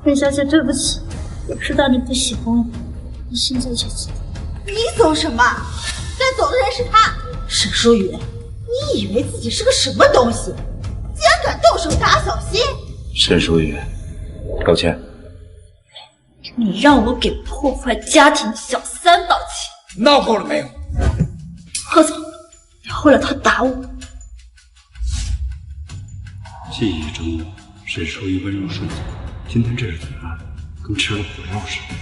沈小姐，对不起，我知道你不喜欢我，我现在就走。你走什么？该走的人是他，沈淑雨，你以为自己是个什么东西？竟然敢动手打小新！沈淑雨，道歉。你让我给破坏家庭的小三道歉，闹够了没有？何总，你为了他打我。记忆中，沈淑雨温柔顺从。今天这是怎么了？跟吃了火药似的。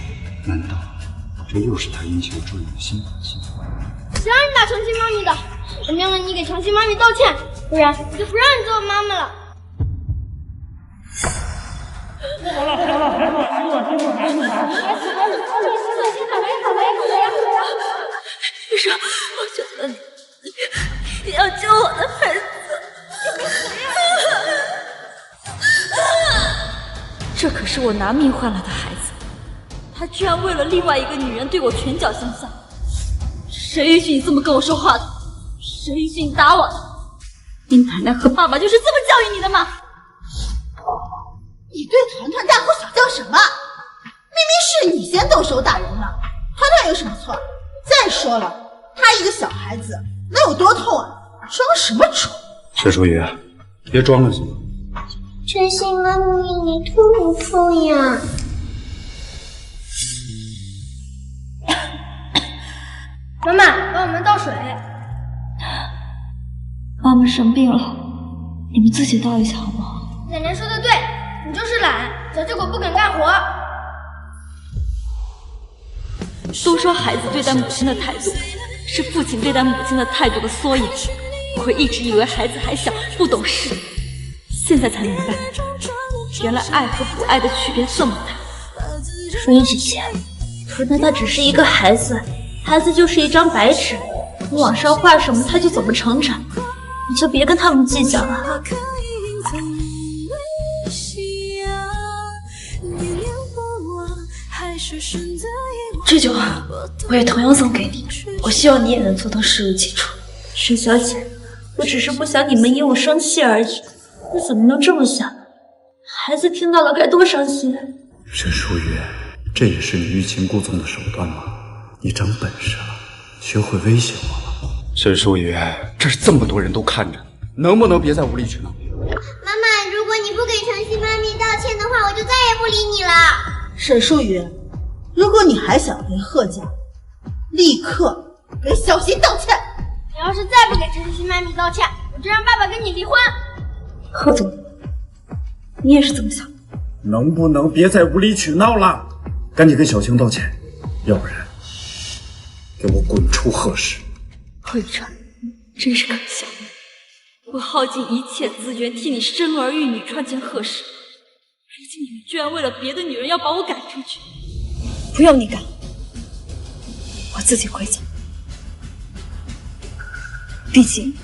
难道这又是他引起我注意的新发现？谁让你打程曦妈咪的？我命令你给程曦妈咪道歉，不然我就不让你做我妈妈了。医生，我求求你要救我的孩子！这可是我拿命换来的孩子，他居然为了另外一个女人对我拳脚相向，谁允许你这么跟我说话的？谁允许你打我的？你奶奶和爸爸就是这么教育你的吗？你对团团大呼小叫什么？明明是你先动手打人的，团团有什么错？再说了，他一个小孩子能有多痛啊？装什么蠢？沈淑雨，别装了行吗？程曦妈咪，你痛不痛呀？妈妈，帮我们倒水。妈妈生病了，你们自己倒一下好不好？奶奶说的对，你就是懒，小结果不肯干活。都说孩子对待母亲的态度是父亲对待母亲的态度的缩影，我一直以为孩子还小不懂事，现在才明白，原来爱和不爱的区别这么大。淑雨姐姐，可能他只是一个孩子，孩子就是一张白纸，你往上画什么他就怎么成长，你就别跟他们计较了。这句话我也同样送给你，我希望你也能做到视如己出。沈小姐，我只是不想你们因我生气而已，你怎么能这么想？孩子听到了该多伤心。沈淑雨，这也是你欲擒故纵的手段吗？你长本事了，学会威胁我了。沈淑雨，这是这么多人都看着，能不能别再无理取闹？妈妈，如果你不给程曦妈咪道歉的话，我就再也不理你了。沈淑雨，如果你还想回贺家，立刻给小新道歉。你要是再不给程曦妈咪道歉，我就让爸爸跟你离婚。贺总，你也是这么想？能不能别再无理取闹了？赶紧跟小青道歉，要不然给我滚出贺氏！贺雨川，真是可笑！我耗尽一切资源替你生儿育女，创建贺氏，如今你们居然为了别的女人要把我赶出去！不用你赶，我自己会走。毕竟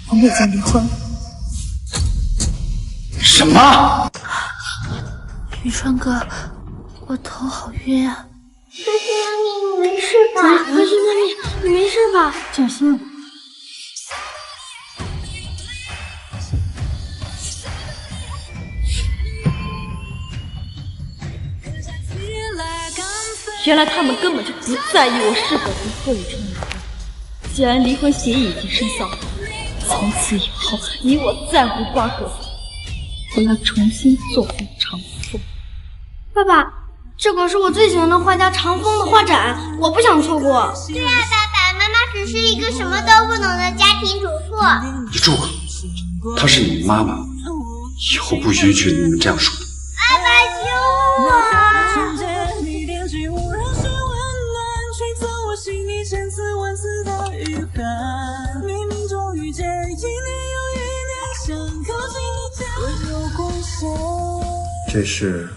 我们已经离婚了。什么？雨川哥，我头好晕啊！程曦妈咪，你没事吧？程曦妈咪，你没事吧？小心！原来他们根本就不在意我是否跟贺雨川离婚。既然离婚协议已经生效了，从此以后你我再无瓜葛。我要重新做回长风。爸爸，这可是我最喜欢的画家长风的画展，我不想错过。对啊，爸爸，妈妈只是一个什么都不懂的家庭主妇。你住口！她是你们妈妈，以后不允许你们这样说。爸爸救我！这是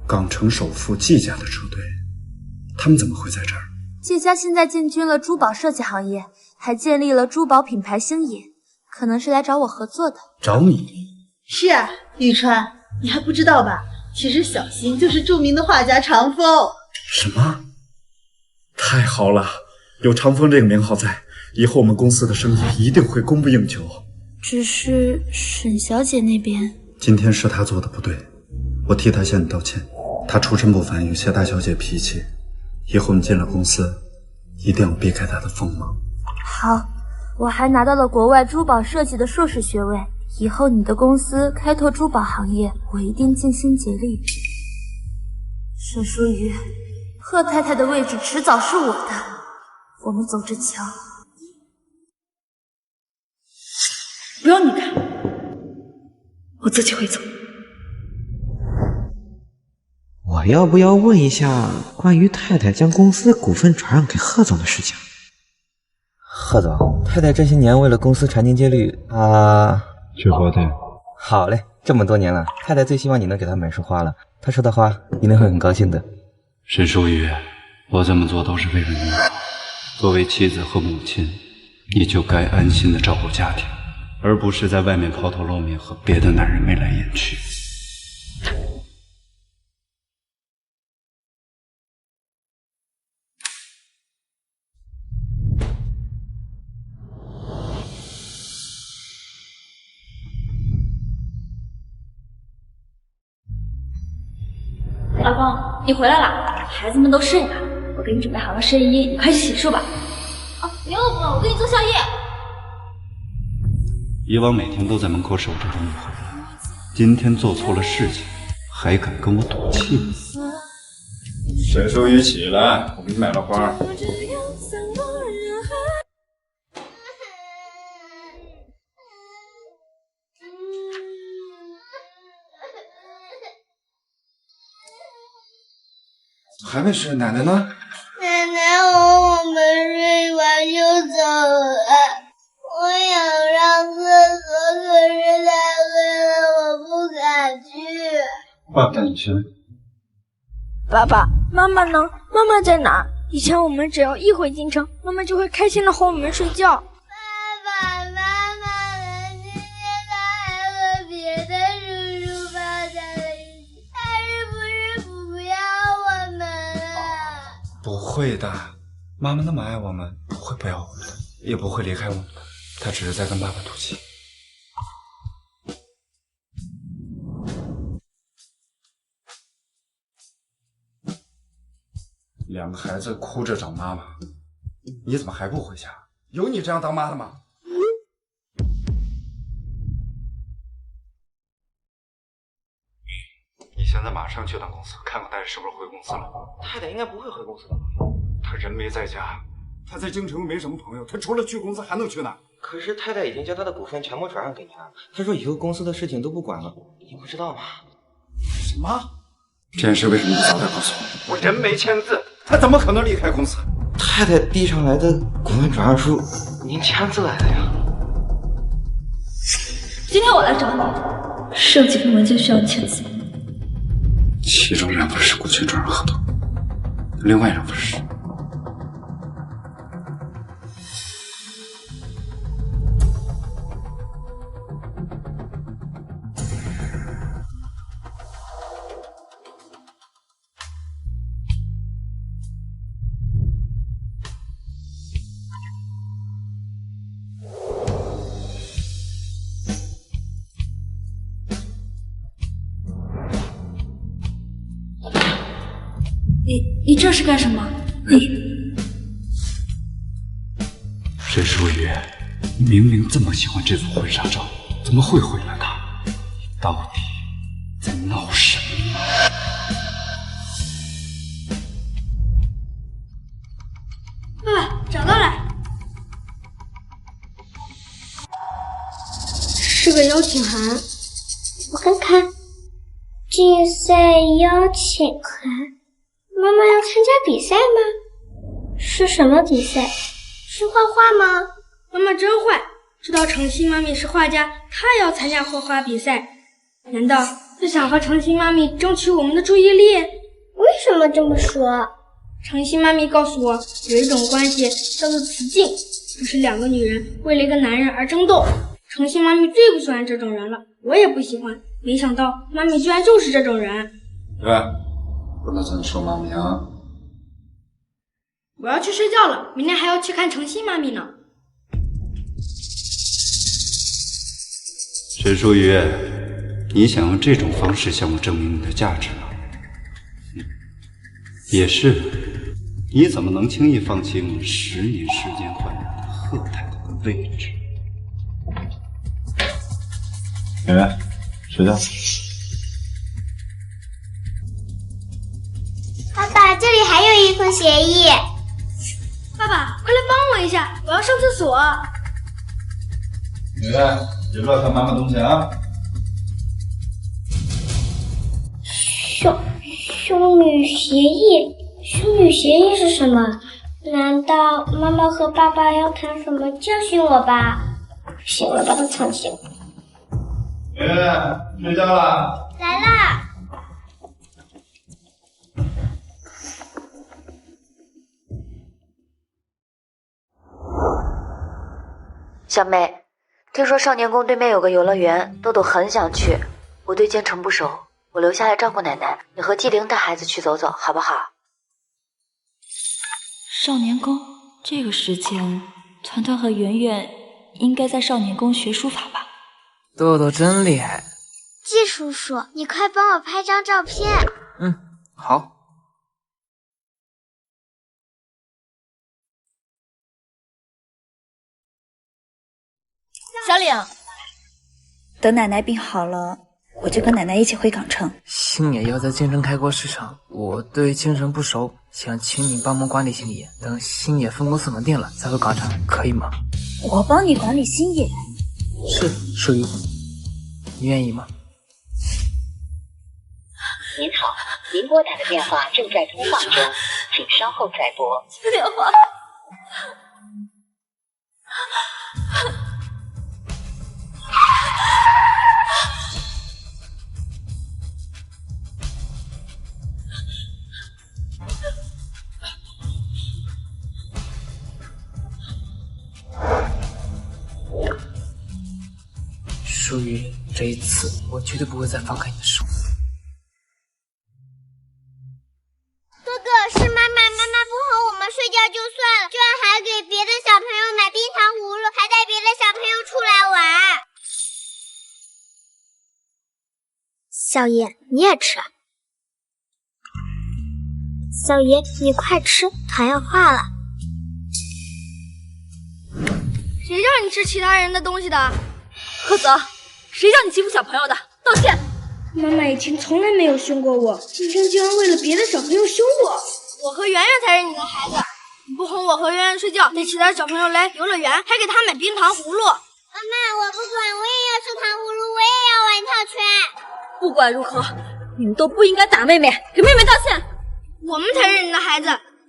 港城首富季家的车队，他们怎么会在这儿？季家现在进军了珠宝设计行业，还建立了珠宝品牌星野，可能是来找我合作的。找你？是啊，雨川，你还不知道吧？其实小新就是著名的画家长风。什么？太好了，有长风这个名号在，以后我们公司的生意一定会供不应求。只是沈小姐那边，今天是她做的不对，我替他向你道歉。他出身不凡，有些大小姐脾气，以后你进了公司，一定要避开他的锋芒。好，我还拿到了国外珠宝设计的硕士学位，以后你的公司开拓珠宝行业，我一定尽心竭力。沈淑瑜，贺太太的位置迟早是我的，我们走着瞧。不用你看，我自己会走。我要不要问一下关于太太将公司股份转让给贺总的事情？贺总，太太这些年为了公司传宗接律，去花店。好嘞，这么多年了，太太最希望你能给她买束花了。她说的话，一定会很高兴的。沈淑瑜，我这么做都是为了你好。作为妻子和母亲，你就该安心的照顾家庭，而不是在外面抛头露面和别的男人眉来眼去。老公，你回来了，孩子们都睡了，我给你准备好了睡衣，你快去洗漱吧。不用，我给你做宵夜。以往每天都在门口守着你回来，今天做错了事情，还敢跟我赌气？沈淑瑜，起来，我给你买了花。还没睡，奶奶呢？奶奶哄我们睡完就走了。我想上厕所，可是太黑了，我不敢去。爸爸带你去。爸爸，妈妈呢？妈妈在哪？以前我们只要一回京城，妈妈就会开心的哄我们睡觉。爸爸妈妈呢？今天他还和别的叔叔抱在了一起，他是不是不要我们了？不会的，妈妈那么爱我们，不会不要我们的，也不会离开我们的。她只是在跟爸爸赌气。两个孩子哭着找妈妈，你怎么还不回家？有你这样当妈的吗？你现在马上去趟公司，看看太太是不是回公司了。太太应该不会回公司的吧？她人没在家，她在京城又没什么朋友，她除了去公司还能去哪？可是太太已经将她的股份全部转让给你了，她说以后公司的事情都不管了，你不知道吗？什么？这件事为什么不早点告诉我？我人没签字，他怎么可能离开公司？太太递上来的股份转让书，您签字来的呀？今天我来找你，是有几份文件需要你签字。其中2份是股权转让合同，另外2份是……你这是干什么？沈淑瑜，你明明这么喜欢这组婚纱照，怎么会毁了它？你到底在闹什么？爸爸，找到了，是个邀请函，我看看，竞赛邀请函。妈妈要参加比赛吗？是什么比赛？是画画吗？妈妈真坏，知道程曦妈咪是画家，她也要参加画画比赛，难道是想和程曦妈咪争取我们的注意力？为什么这么说？程曦妈咪告诉我，有一种关系叫做雌竞，就是2个女人为了一个男人而争斗。程曦妈咪最不喜欢这种人了，我也不喜欢，没想到妈咪居然就是这种人。对，不能这么说妈咪啊！我要去睡觉了，明天还要去看程曦妈咪呢。沈淑瑜，你想用这种方式向我证明你的价值吗？也是，你怎么能轻易放弃用10年时间换来的贺太太的位置？圆圆，睡觉。爸爸，这里还有一份协议。爸爸，快来帮我一下，我要上厕所。圆圆，别乱看妈妈东西啊！兄女协议？兄女协议是什么？难道妈妈和爸爸要谈什么教训我吧？行了，把它藏起来。圆圆，睡觉了。来啦！小妹，听说少年宫对面有个游乐园，豆豆很想去。我对京城不熟，我留下来照顾奶奶，你和纪灵带孩子去走走，好不好？少年宫这个时间，团团和圆圆应该在少年宫学书法吧？豆豆真厉害。季叔叔，你快帮我拍张照片。好。小岭，等奶奶病好了，我就跟奶奶一起回港城。星野要在京城开国市场，我对京城不熟，想请你帮忙管理星野，等星野分公司稳定了再回港城，可以吗？我帮你管理星野？是，属于你愿意吗？您好，您拨打的电话正在通话中，请稍后再拨。接电话。淑玉，这一次我绝对不会再放开你的手。哥哥，是妈妈不哄我们睡觉就算了，居然还给别的小朋友买冰糖葫芦，还带别的小朋友出来玩。少爷，你也吃。少爷，你快吃，糖要化了。谁让你吃其他人的东西的？贺泽，谁让你欺负小朋友的？道歉！妈妈以前从来没有凶过我，今天竟然为了别的小朋友凶我。我和圆圆才是你的孩子，你不哄我和圆圆睡觉，带其他小朋友来游乐园，还给他买冰糖葫芦。妈妈，我不管，我也要吃糖葫芦，我也要玩套圈。不管如何，你们都不应该打妹妹，给妹妹道歉。我们才是你的孩子，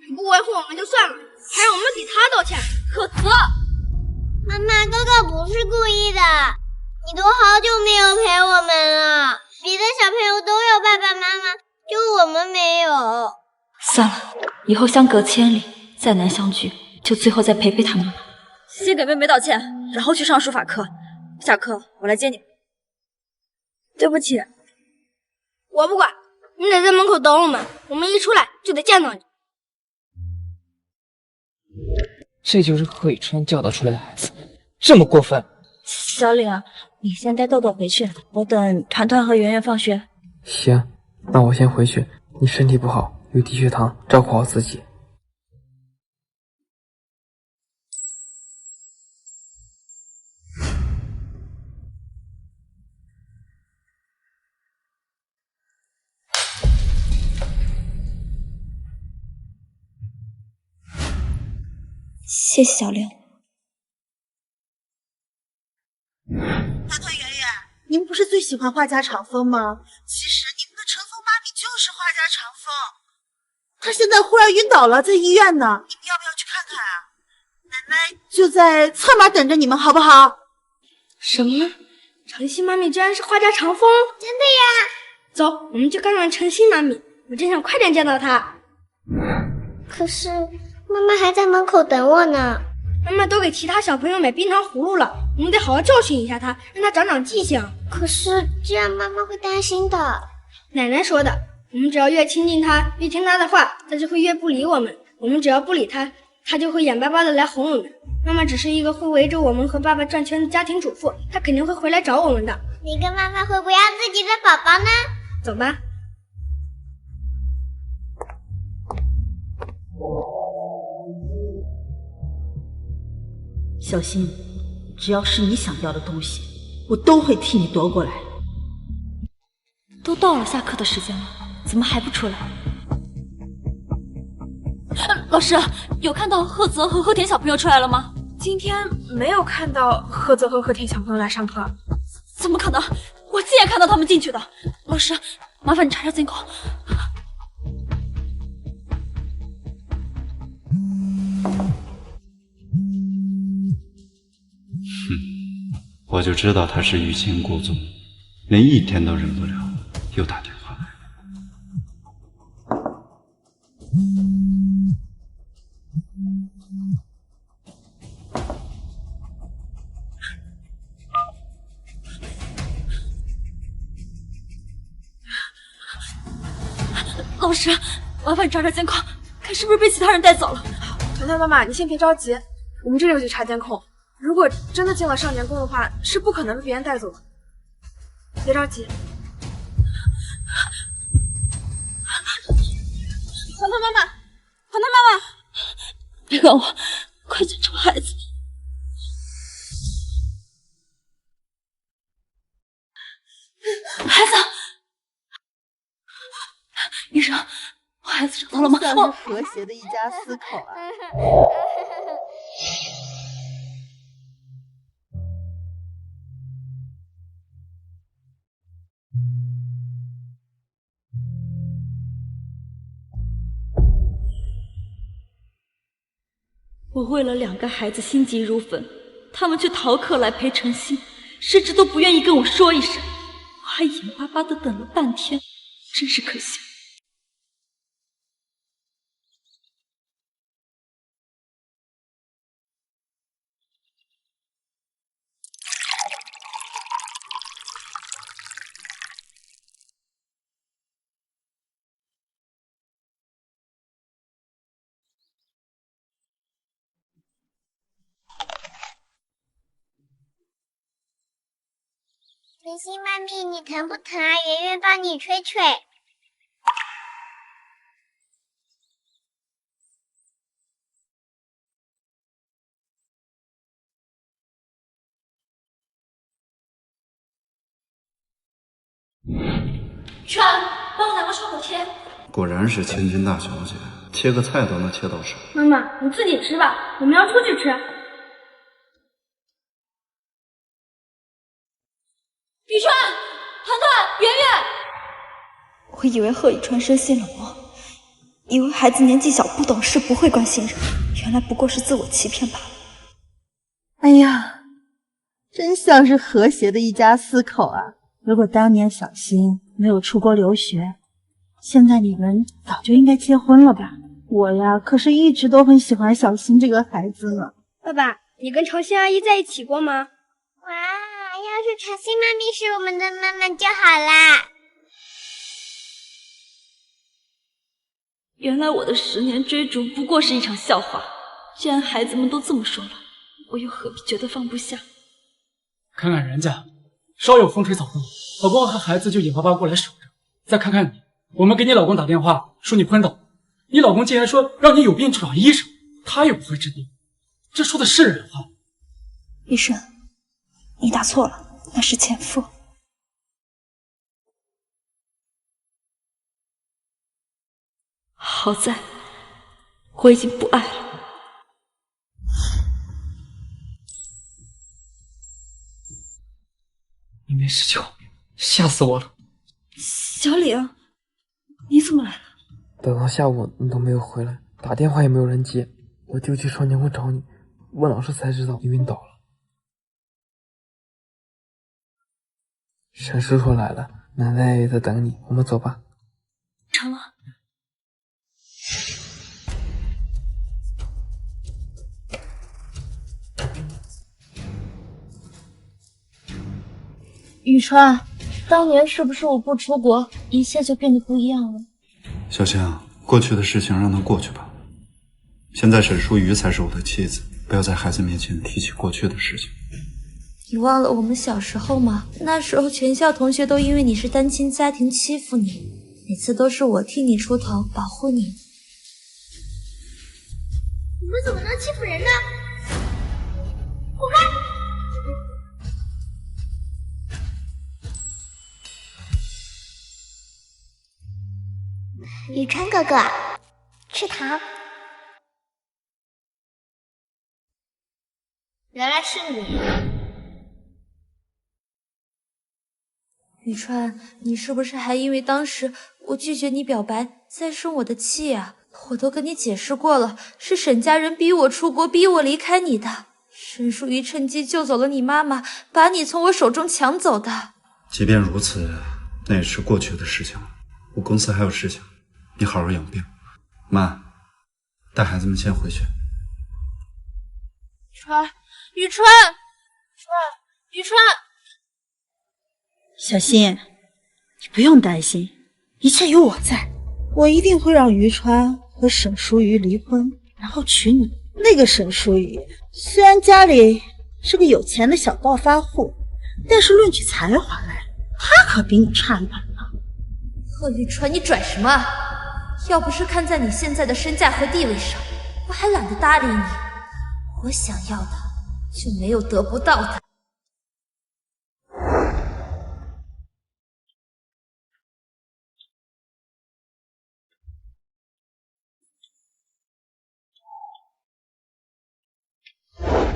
你不维护我们就算了，还让我们给他道歉。贺泽，妈妈，哥哥不是故意的，你都好久没有陪我们了，别的小朋友都有爸爸妈妈，就我们没有。算了，以后相隔千里，再难相聚，就最后再陪陪他们吧。先给妹妹道歉，然后去上书法课。下课我来接你。对不起，我不管，你得在门口等我们，我们一出来就得见到你。这就是贺宇川教导出来的孩子，这么过分。小岭啊，你先带豆豆回去，我等团团和圆圆放学。行，那我先回去。你身体不好，有低血糖，照顾好自己。谢谢小岭。团团、圆圆，你们不是最喜欢画家长风吗？其实你们的乘风妈咪就是画家长风，她现在忽然晕倒了，在医院呢，你们要不要去看看啊？奶奶就在侧门等着你们，好不好？什么？晨曦妈咪居然是画家长风？真的呀！走，我们去看看晨曦妈咪，我真想快点见到她。可是妈妈还在门口等我呢。妈妈都给其他小朋友买冰糖葫芦了，我们得好好教训一下她，让她长长记性。可是这样妈妈会担心的。奶奶说的，我们只要越亲近她，越听她的话，她就会越不理我们。我们只要不理她，她就会眼巴巴的来哄我们。妈妈只是一个会围着我们和爸爸转圈的家庭主妇，她肯定会回来找我们的。你跟妈妈会不会要自己的宝宝呢？走吧。小新，只要是你想要的东西，我都会替你夺过来。都到了下课的时间了，怎么还不出来？老师，有看到贺泽和贺田小朋友出来了吗？今天没有看到贺泽和贺田小朋友来上课。怎么可能？我亲眼看到他们进去的。老师，麻烦你查查监控。我就知道他是欲擒故纵，连一天都忍不了，又打电话来。老师，麻烦你查查监控，看是不是被其他人带走了。团团妈妈，你先别着急，我们这就去查监控。如果真的进了少年宫的话，是不可能被别人带走的。别着急。团团妈妈，团团妈妈，别管我，快去找孩子。孩子，医生，我孩子找到了吗？像是和谐的一家四口啊。我为了2个孩子心急如焚，他们却逃课来陪晨曦，甚至都不愿意跟我说一声，我还眼巴巴地等了半天，真是可笑。晨曦妈咪，你疼不疼啊？圆圆帮你吹吹。川，帮我拿个创可贴。果然是千金大小姐，切个菜都能切到手。妈妈，你自己吃吧，我们要出去吃。雨川、团团、圆圆，我以为贺雨川生性冷漠，以为孩子年纪小不懂事不会关心人，原来不过是自我欺骗罢了。哎呀，真像是和谐的一家四口啊！如果当年小新没有出国留学，现在你们早就应该结婚了吧？我呀，可是一直都很喜欢小新这个孩子呢。爸爸，你跟程心阿姨在一起过吗？哇，要是晨曦妈咪是我们的妈妈就好啦。原来我的10年追逐不过是一场笑话，既然孩子们都这么说了，我又何必觉得放不下？看看人家，稍有风吹草动，老公和孩子就眼巴巴过来守着。再看看你，我们给你老公打电话说你昏倒，你老公竟然说让你有病去找医生，他又不会治病，这说的是人话？医生，你打错了，那是前夫。好在我已经不爱了。你没事就好，吓死我了。小李，你怎么来了？等到下午你都没有回来，打电话也没有人接，我就去少年宫找你，问老师才知道你晕倒了。沈叔叔来了，奶奶也在等你，我们走吧。成了。雨川，当年是不是我不出国，一切就变得不一样了？小青，过去的事情让它过去吧。现在沈淑瑜才是我的妻子，不要在孩子面前提起过去的事情。你忘了我们小时候吗？那时候全校同学都因为你是单亲家庭欺负你，每次都是我替你出头保护你。你们怎么能欺负人呢？活该！宇川哥哥，吃糖。原来是你。宇川，你是不是还因为当时我拒绝你表白在生我的气啊？我都跟你解释过了，是沈家人逼我出国，逼我离开你的。沈淑仪趁机救走了你妈妈，把你从我手中抢走的。即便如此，那也是过去的事情了。我公司还有事情，你好好养病。妈，带孩子们先回去。宇川，小新，你不用担心，一切有我在，我一定会让于川和沈淑瑜离婚，然后娶你。那个沈淑瑜虽然家里是个有钱的小暴发户，但是论起才华来，他可比你差远了。贺宇川，你拽什么啊？要不是看在你现在的身价和地位上，我还懒得搭理你。我想要的就没有得不到的。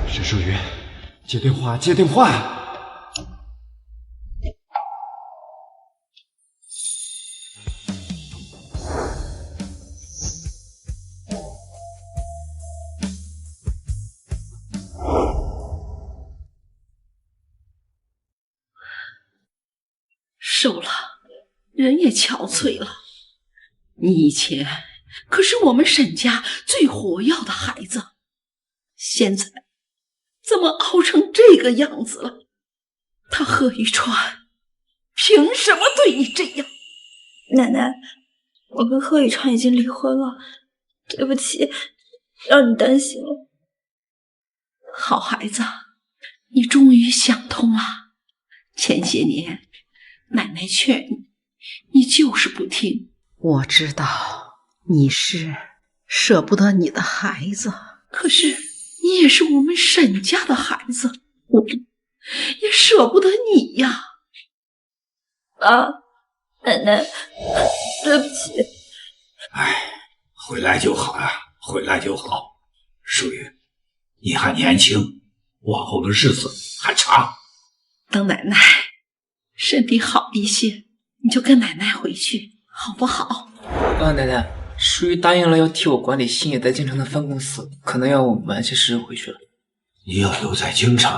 沈淑瑜，接电话，接电话！瘦了，人也憔悴了。你以前可是我们沈家最活跃的孩子，现在怎么熬成这个样子了？他贺宇川凭什么对你这样？奶奶，我跟贺宇川已经离婚了，对不起，让你担心了。好孩子，你终于想通了。前些年奶奶劝你，你就是不听。我知道你是舍不得你的孩子，可是你也是我们沈家的孩子，我也舍不得你呀。爸，奶奶，对不起。回来就好呀，回来就好。淑玉，你还年轻，往后的日子还长。等奶奶身体好一些，你就跟奶奶回去，好不好？奶奶，淑玉答应了要替我管理新野在京城的分公司，可能要我晚些时日回去了。你要留在京城，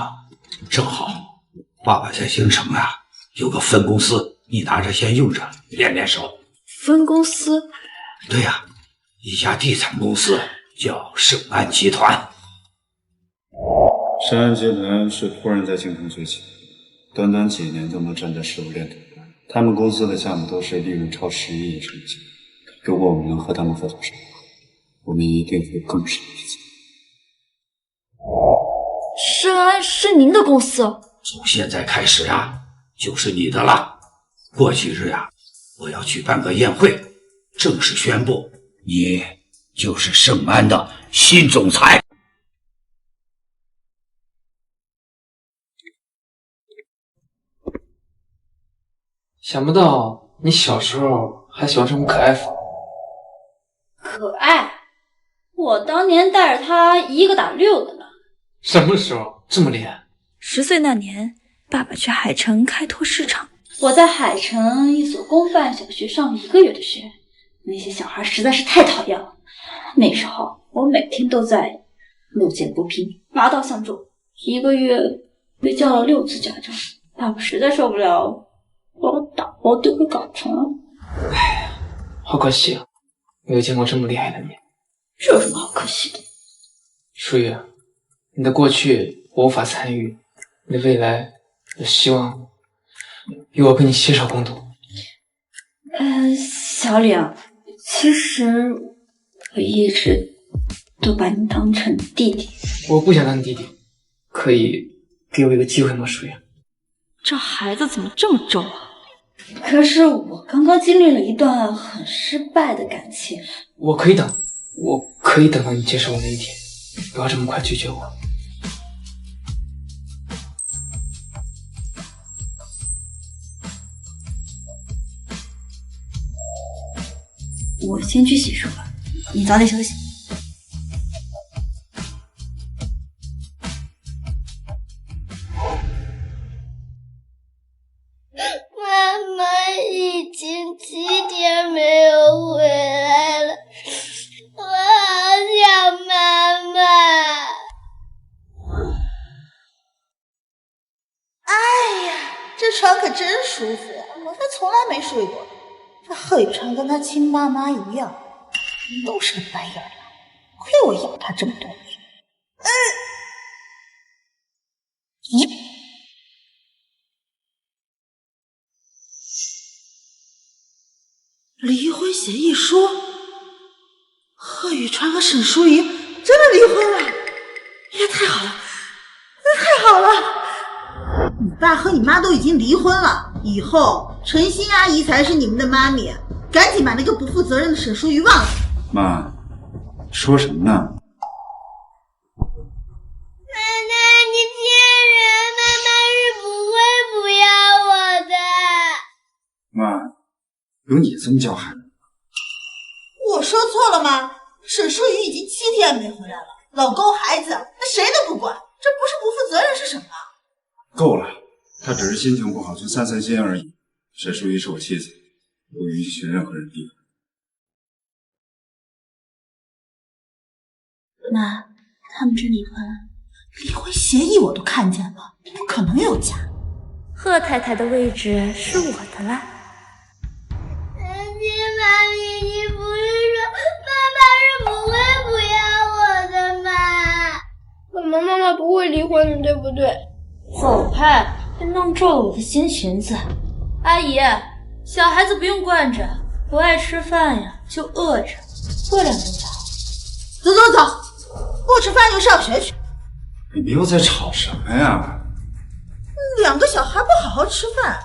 正好，爸爸在京城啊，有个分公司，你拿着先用着，练练手。分公司？对呀，一家地产公司叫盛安集团。盛安集团是突然在京城崛起，短短几年就能站在食物链头端。他们公司的项目都是利润超10亿以上的项目，如果我们能和他们合作上，我们一定会更上一层。盛安是您的公司？从现在开始啊，就是你的了。过几日啊，我要举办个宴会，正式宣布你就是盛安的新总裁。想不到你小时候还喜欢这种可爱风。可爱？我当年带着他1个打6个呢。什么时候这么厉害？10岁那年，爸爸去海城开拓市场，我在海城一所公办小学上1个月的学，那些小孩实在是太讨厌了。那时候我每天都在路见不平，拔刀相助，1个月被叫了6次家长。爸爸实在受不了，把我打包丢给港城了。好可惜啊，没有见过这么厉害的你。这有什么好可惜的？淑玉，你的过去我无法参与，你的未来我希望由我跟你携手共度。小李啊，其实我一直都把你当成弟弟。我不想当你弟弟，可以给我一个机会吗，舒言？这孩子怎么这么轴啊？可是我刚刚经历了一段很失败的感情。我可以等到你接受我那一天，不要这么快拒绝我。我先去洗漱了，你早点休息。妈妈已经7天没有回来了，我好想妈妈。哎呀，这床可真舒服呀，我可从来没睡过。这贺雨川跟他亲妈妈一样，都是个白眼狼，亏我养他这么多年。离婚协议书，贺雨川和沈淑仪真的离婚了，也太好了，太好了！你爸和你妈都已经离婚了，以后陈欣阿姨才是你们的妈咪，赶紧把那个不负责任的沈淑仪忘了。妈，说什么呢？奶奶，你骗人，妈妈是不会不要我的。妈，有你这么叫孩子？我说错了吗？沈淑仪已经7天没回来了，老公孩子那谁都不管，这不是不负责任是什么？够了，他只是心情不好，就散散心而已。沈淑仪是我妻子，不允许任何人逼我。妈，他们真离婚了？离婚协议我都看见了，不可能有假。贺太太的位置是我的啦。妈咪，你不是说爸爸是不会不要我的吗？妈妈不会离婚的，对不对？走开，别弄皱了我的新裙子。阿姨，小孩子不用惯着，不爱吃饭呀就饿着，过2顿就好。走走走，不吃饭就上学去。你们又在吵什么呀？2个小孩不好好吃饭，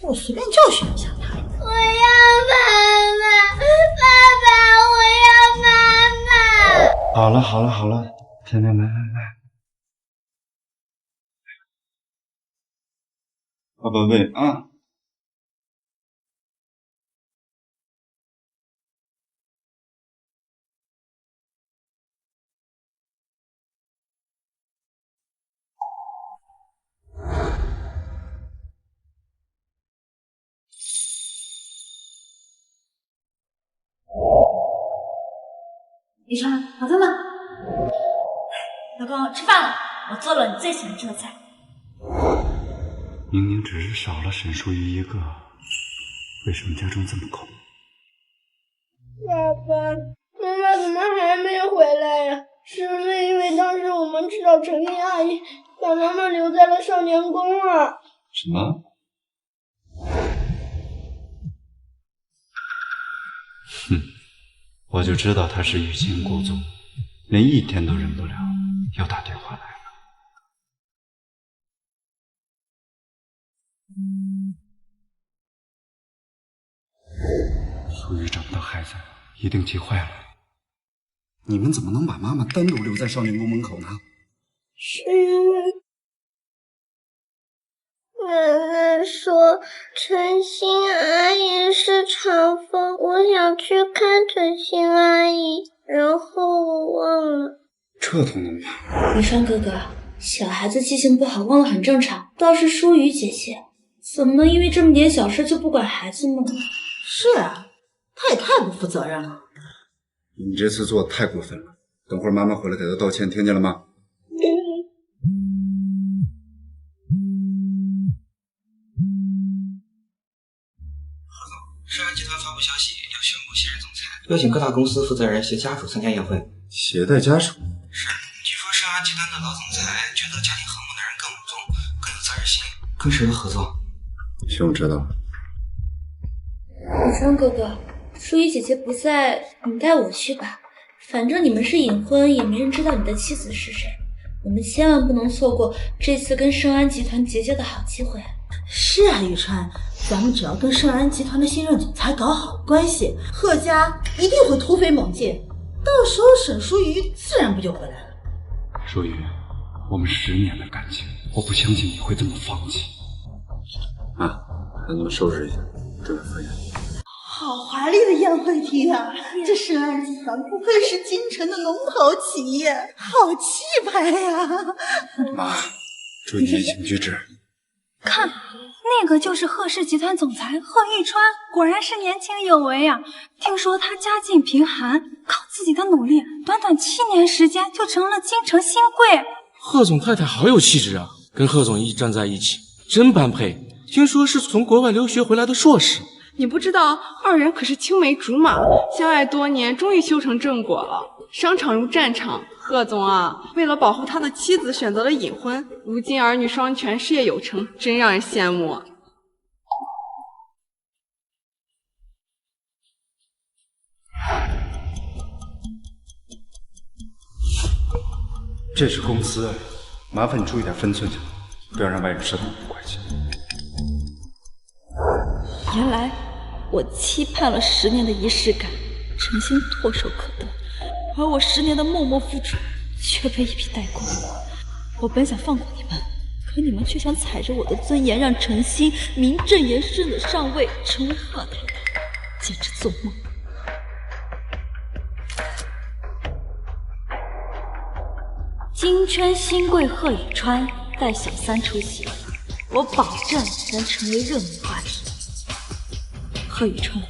我随便教训一下他。我要妈妈，爸爸，我要妈妈。好了好了好了，甜甜来，爸爸喂啊。雨川，好饭吗？老公，吃饭了，我做了你最喜欢吃的菜。明明只是少了沈淑仪一个，为什么家中这么空？爸爸，妈妈怎么还没回来呀？是不是因为当时我们知道陈丽阿姨把妈妈留在了少年宫啊？什么？哼，我就知道他是欲擒故纵，连1天都忍不了，又打电话来了。淑仪找不到孩子，一定急坏了。你们怎么能把妈妈单独留在少年宫门口呢？是因为奶奶说陈欣阿姨是长风，我想去看陈欣阿姨，然后我忘了。这都能忘？雨川哥哥，小孩子记性不好，忘了很正常。倒是淑瑜姐姐，怎么能因为这么点小事就不管孩子呢？是啊，她也太不负责任了。你这次做的太过分了，等会儿妈妈回来给她道歉，听见了吗？世安集团发布消息，要宣布卸任总裁，邀请各大公司负责人携家属参加宴会。携带家属？是，据说世安集团的老总裁觉得家庭和睦的人更稳重，更有责任心，跟谁合作？行，我知道了。雨川哥哥，淑仪姐姐不在，你带我去吧。反正你们是隐婚，也没人知道你的妻子是谁。我们千万不能错过这次跟盛安集团结交的好机会。是啊，宇川，咱们只要跟盛安集团的新任总裁搞好关系，贺家一定会突飞猛进，到时候沈淑瑜自然不就回来了。淑瑜，我们10年的感情，我不相信你会这么放弃。啊，让你们收拾一下，准备赴宴。好华丽的宴会厅啊！这盛安集团不愧是京城的龙头企业，好气派呀！妈，注意言行举止。看，那个就是贺氏集团总裁贺玉川，果然是年轻有为啊！听说他家境贫寒，靠自己的努力，短短7年时间就成了京城新贵。贺总太太好有气质啊，跟贺总一站在一起，真般配。听说是从国外留学回来的硕士。你不知道，二人可是青梅竹马，相爱多年，终于修成正果了。商场如战场，贺总啊，为了保护他的妻子，选择了隐婚。如今儿女双全，事业有成，真让人羡慕啊！这是公司，麻烦你注意点分寸，不要让外人知道我们的关系。原来我期盼了10年的仪式感，诚心唾手可得，而我10年的默默付出却被一笔带过。我本想放过你们，可你们却想踩着我的尊严，让陈星名正言顺的上位，成为贺太太，简直做梦。金圈新贵贺宇川带小三出席，我保证能成为热门话题。贺宇川、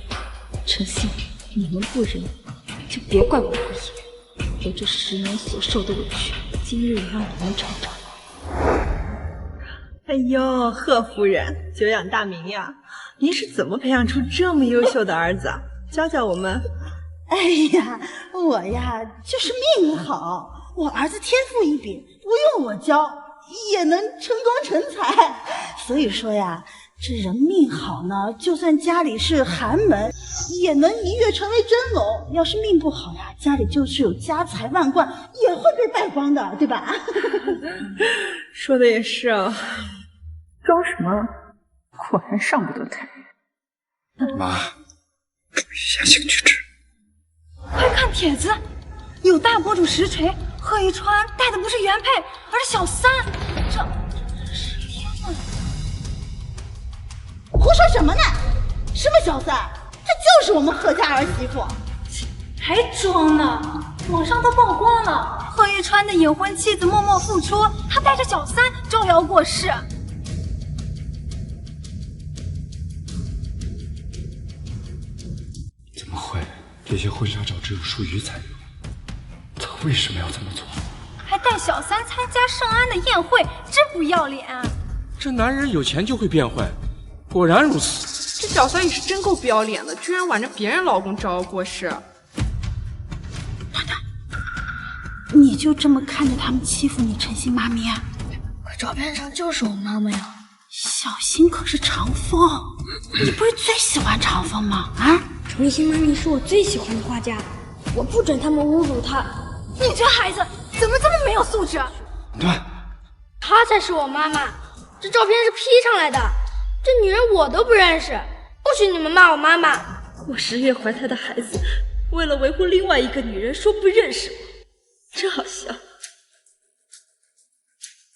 陈星，你们不仁，就别怪我不义。我这10年所受的委屈，今日也让你们尝尝。哎呦，贺夫人，久仰大名呀！您是怎么培养出这么优秀的儿子啊？教教我们。哎呀，我呀就是命好，我儿子天赋异禀，不用我教也能成功成才。所以说呀，这人命好呢，就算家里是寒门，也能一跃成为真龙。要是命不好呀，家里就是有家财万贯，也会被败光的，对吧？说的也是啊，装什么？果然上不得台。妈，注意言行举止。快看帖子，有大博主实锤，贺一川带的不是原配，而是小三。这是天哪！胡说什么呢？什么小三？她就是我们贺家儿媳妇。还装呢？网上都曝光了，贺一川的隐婚妻子默默付出，他带着小三招摇过市。怎么会？这些婚纱照只有淑瑜才有，他为什么要这么做？还带小三参加盛安的宴会，真不要脸！这男人有钱就会变坏，果然如此。这小三也是真够不要脸的，居然挽着别人老公招摇过市。你就这么看着他们欺负你陈星妈咪啊？可照片上就是我妈妈呀。小新可是长风，你不是最喜欢长风吗？啊？程立新妈咪是我最喜欢的画家，我不准他们侮辱她。你这孩子怎么这么没有素质？对，她才是我妈妈，这照片是 P 上来的，这女人我都不认识，不许你们骂我妈妈。我10月怀胎的孩子，为了维护另外一个女人说不认识我，真好笑。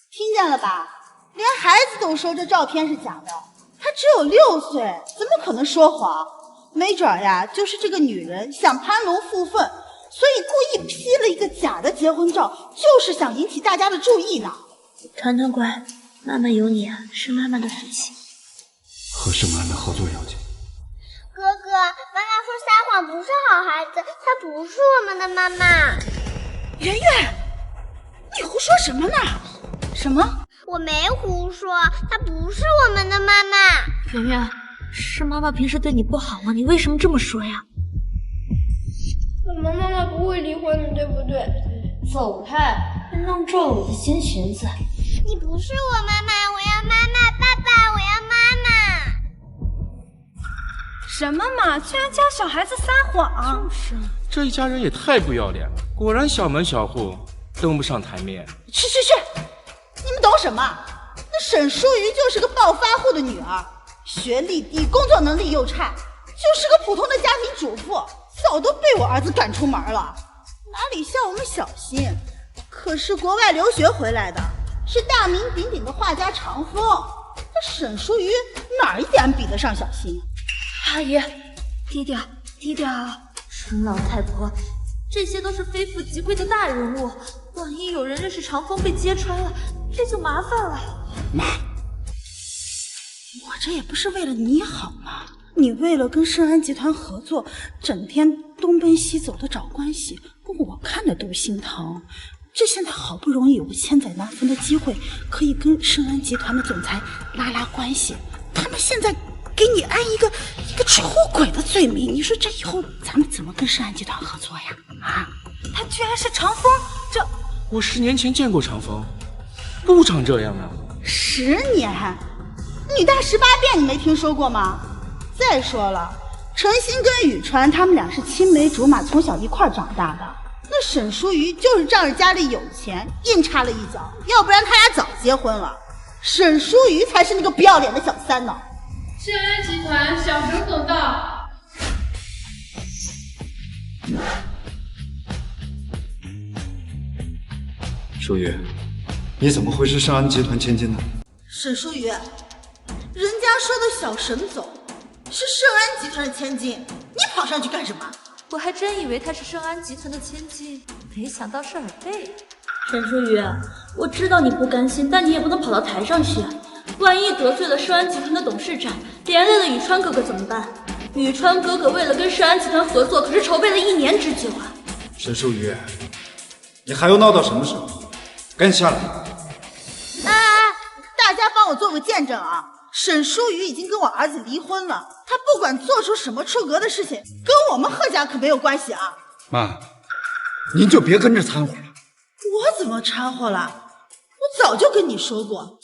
听见了吧？连孩子都说这照片是假的，他只有6岁，怎么可能说谎？没准呀，就是这个女人想攀龙附凤，所以故意 P 了一个假的结婚照，就是想引起大家的注意呢。团团乖，妈妈有你啊，是妈妈的福气。和盛安的合作要紧。哥哥，妈妈说撒谎不是好孩子，她不是我们的妈妈。圆圆，你胡说什么呢？什么？我没胡说，她不是我们的妈妈。圆圆，是妈妈平时对你不好吗？你为什么这么说呀？我们妈妈不会离婚的，对不对？走开，弄皱了我的新裙子。你不是我妈妈，我要妈妈，爸爸，我要妈妈。什么嘛，居然教小孩子撒谎！就是，这一家人也太不要脸了，果然小门小户。登不上台面。去！你们懂什么？那沈淑瑜就是个暴发户的女儿，学历低，工作能力又差，就是个普通的家庭主妇，早都被我儿子赶出门了。哪里像我们小新，可是国外留学回来的，是大名鼎鼎的画家长风。那沈淑瑜哪一点比得上小新？阿姨，低调。沈老太婆，这些都是非富即贵的大人物，万一有人认识长风被揭穿了，这就麻烦了。妈，我这也不是为了你好吗？你为了跟盛安集团合作，整天东奔西走的找关系，我看着都心疼。这现在好不容易有个千载难逢的机会，可以跟盛安集团的总裁拉关系，他们现在给你安一个出轨的罪名，你说这以后咱们怎么跟盛安集团合作呀？啊，他居然是长风，这我10年前见过长风，不长这样啊。10年，女大18变，你没听说过吗？再说了，陈星跟宇川他们俩是青梅竹马，从小一块长大的。那沈淑瑜就是仗着家里有钱，硬插了一脚，要不然他俩早结婚了。沈淑瑜才是那个不要脸的小三呢。盛安集团小沈总到。淑瑜，你怎么会是盛安集团千金呢？沈淑瑜，人家说的小沈总是盛安集团的千金，你跑上去干什么？我还真以为他是盛安集团的千金，没想到是尔贝。沈淑瑜，我知道你不甘心，但你也不能跑到台上去。万一得罪了盛安集团的董事长，连累了宇川哥哥怎么办？宇川哥哥为了跟盛安集团合作，可是筹备了1年之久啊！沈淑瑜，你还要闹到什么时候？赶紧下来！大家帮我做个见证啊！沈淑瑜已经跟我儿子离婚了，他不管做出什么出格的事情，跟我们贺家可没有关系啊！妈，您就别跟着掺和了。我怎么掺和了？我早就跟你说过，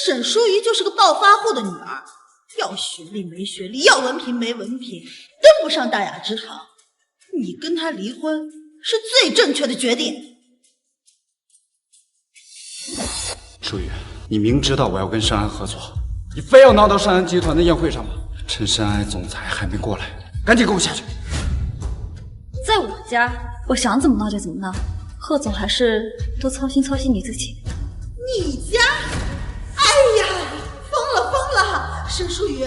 沈淑瑜就是个暴发户的女儿，要学历没学历，要文凭没文凭，登不上大雅之堂。你跟她离婚是最正确的决定。淑瑜，你明知道我要跟盛安合作，你非要闹到盛安集团的宴会上吗？趁盛安总裁还没过来，赶紧给我下去！在我家，我想怎么闹就怎么闹。贺总还是多操心你自己。你家？哎呀，疯了！沈淑瑜，你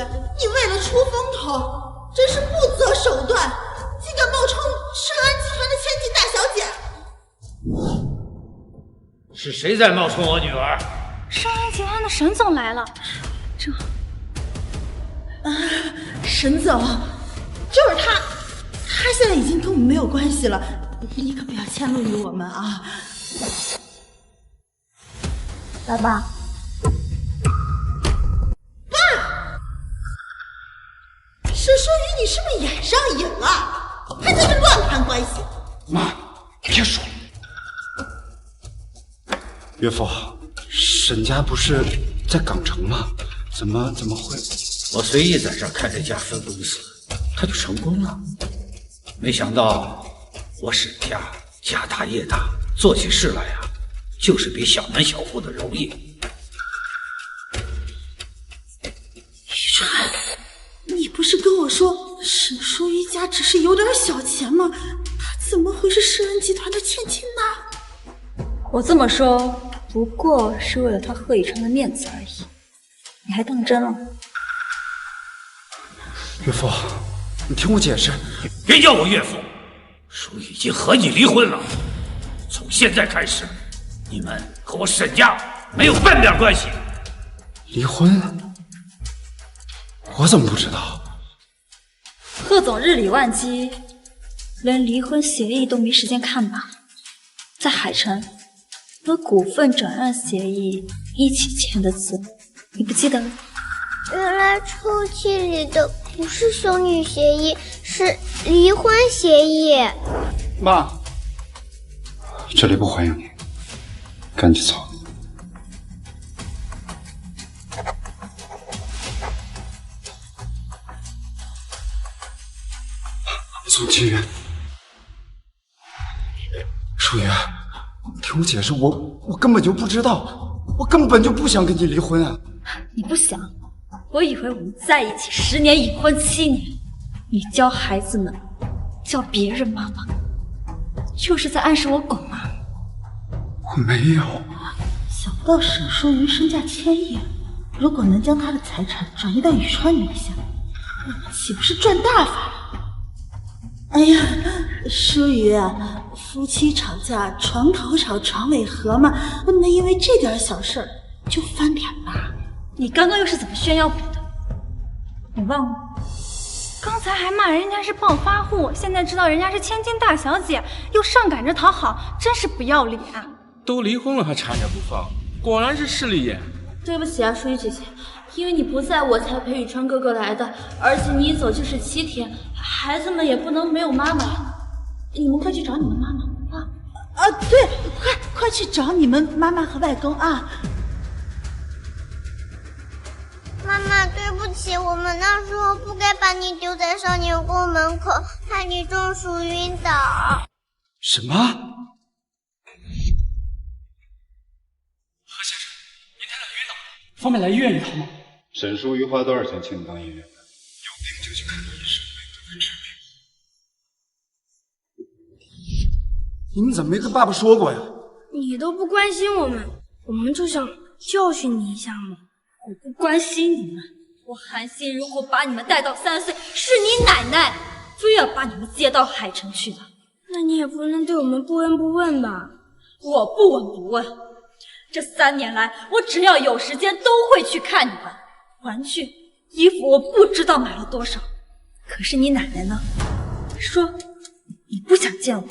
为了出风头，真是不择手段，竟敢冒充盛安集团的千金大小姐！是谁在冒充我女儿？盛安集团的沈总来了。沈总，就是他现在已经跟我们没有关系了，你可不要迁怒于我们啊！爸爸，沈淑瑜，你是不是眼上瘾了？还在这乱攀关系？妈，别说了。岳父，沈家不是在港城吗？怎么会？我随意在这儿开了一家分公司，他就成功了。没想到我沈家家大业大，做起事来呀，就是比小门小户的容易。宇川，你不是跟我说沈淑瑜家只是有点小钱吗？她怎么会是盛安集团的千金呢？我这么说不过是为了他贺以琛的面子而已，你还当真了？岳父，你听我解释。别叫我岳父，叔已经和你离婚了。从现在开始，你们和我沈家没有半点关系。离婚？我怎么不知道？贺总日理万机，连离婚协议都没时间看吧？在海城和股份转让协议一起签的字，你不记得了？原来抽屉里的不是兄女协议，是离婚协议。妈，这里不欢迎你，赶紧走。宋清源，淑瑜，听听我解释，我根本就不知道，我根本就不想跟你离婚啊！你不想？我以为我们在一起10年，已婚7年，你教孩子们叫别人妈妈，就是在暗示我狗妈。我没有。想不到沈淑云身价1000亿，如果能将她的财产转移到宇川名下，我们岂不是赚大发了？哎呀，淑云啊，夫妻吵架床头吵床尾和嘛，不能因为这点小事就翻脸吧？你刚刚又是怎么炫耀我的？你忘了？刚才还骂人家是暴发户，现在知道人家是千金大小姐，又上赶着讨好，真是不要脸。都离婚了还缠着不放，果然是势利眼。对不起啊，淑玉姐姐，因为你不在我才陪宇川哥哥来的，而且你一走就是7天，孩子们也不能没有妈妈。你们快去找你们妈妈啊！对，快去找你们妈妈和外公啊！妈妈，对不起，我们那时候不该把你丢在少年宫门口，害你中暑晕倒。什么？何先生，您太太晕倒了，方便来医院一趟吗？沈淑瑜花多少钱请你到医院的？有病就去看医生，没病治病。你们怎么没跟爸爸说过呀？你都不关心我们，我们就想教训你一下嘛。我不关心你们，我韩信如果把你们带到3岁，是你奶奶非要把你们接到海城去的。那你也不能对我们不闻不问吧？我不闻不问。这3年来，我只要有时间都会去看你们。玩具、衣服我不知道买了多少，可是你奶奶呢？说你不想见我，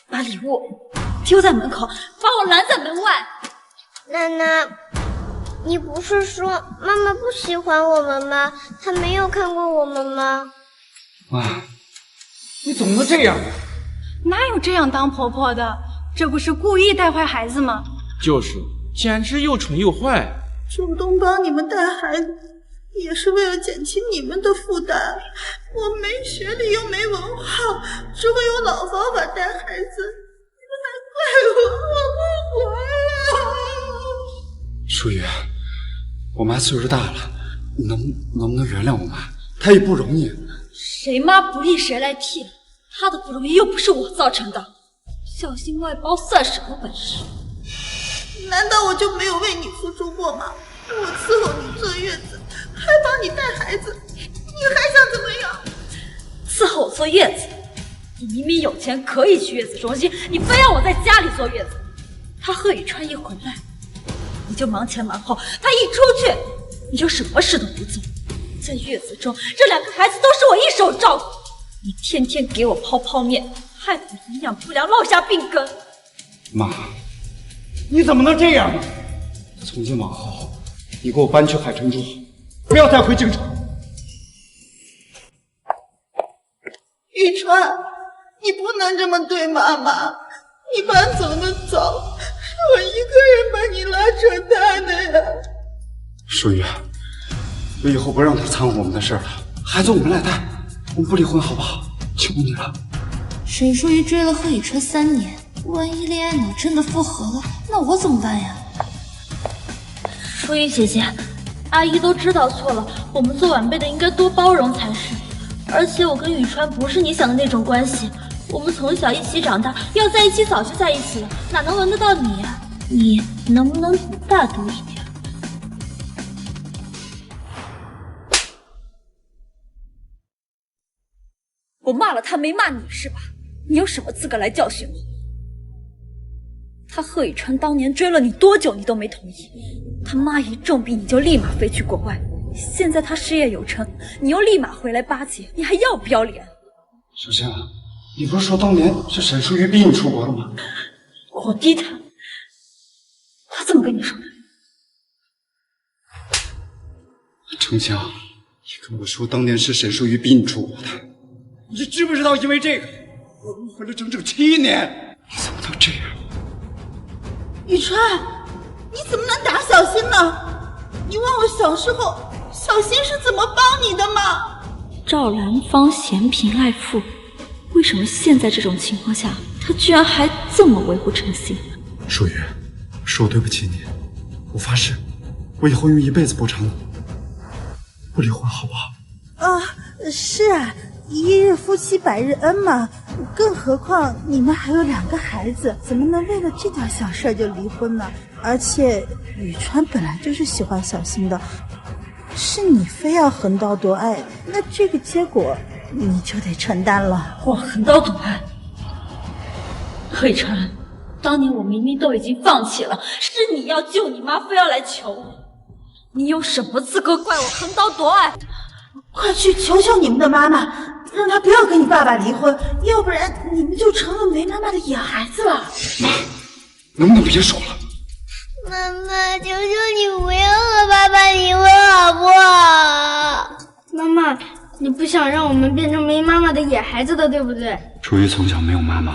把礼物丢在门口，把我拦在门外。奶奶，你不是说妈妈不喜欢我们吗？她没有看过我们吗？妈，你怎么能这样呢？哪有这样当婆婆的？这不是故意带坏孩子吗？就是，简直又蠢又坏。主动帮你们带孩子，也是为了减轻你们的负担。我没学历又没文化，只会用老方法带孩子，你们还怪我不活了。淑瑜，我妈岁数大了，你能不能原谅我妈？她也不容易。谁妈不易谁来替，她的不容易又不是我造成的。小心外包算什么本事？难道我就没有为你付出过吗？我伺候你坐月子，还帮你带孩子，你还想怎么样？伺候我坐月子？你明明有钱可以去月子中心，你非要我在家里坐月子。他贺宇川一回来，你就忙前忙后；他一出去，你就什么事都不做。在月子中，这2个孩子都是我一手照顾，你天天给我泡泡面，害得我营养不良，落下病根。妈，你怎么能这样呢？从今往后，你给我搬去海城住，不要再回京城。宇川，你不能这么对妈妈，你搬走的早，是我一个人把你拉扯大的呀。淑瑜，我以后不让他掺和我们的事了，孩子我们来带，我们不离婚好不好？求你了。沈淑瑜追了贺宇川3年，万一恋爱脑真的复合了，那我怎么办呀？淑瑜姐姐，阿姨都知道错了，我们做晚辈的应该多包容才是。而且我跟宇川不是你想的那种关系，我们从小一起长大，要在一起早就在一起了，哪能轮得到你呀？你能不能大度一点？我骂了他没骂你是吧？你有什么资格来教训我？他贺宇川当年追了你多久你都没同意，他妈一重病你就立马飞去国外，现在他事业有成，你又立马回来巴结，你还要不要脸？小仙，你不是说当年是沈淑瑜逼你出国的吗？我逼他，他怎么跟你说的？程强，你跟我说当年是沈淑瑜逼你出国的，你知不知道因为这个我误会了整整7年？你怎么能这样？宇川，你怎么能打小新呢？你忘了小时候小新是怎么帮你的吗？赵兰芳嫌贫爱富，为什么现在这种情况下，他居然还这么维护诚信？舒雨，是我对不起你，我发誓，我以后用一辈子补偿你，不离婚好不好？是啊，一日夫妻百日恩嘛，更何况你们还有2个孩子，怎么能为了这点小事就离婚呢？而且宇川本来就是喜欢小新的，是你非要横刀夺爱，那这个结果你就得承担了。我横刀夺爱？何以琛，当年我明明都已经放弃了，是你要救你妈，非要来求我，你有什么资格怪我横刀夺爱？快去求求你们的妈妈，让她不要跟你爸爸离婚，要不然你们就成了没妈妈的野孩子了。妈，能不能别说了？妈妈，求求你不要和爸爸离婚好不好？妈妈，你不想让我们变成没妈妈的野孩子的，对不对？舒雨从小没有妈妈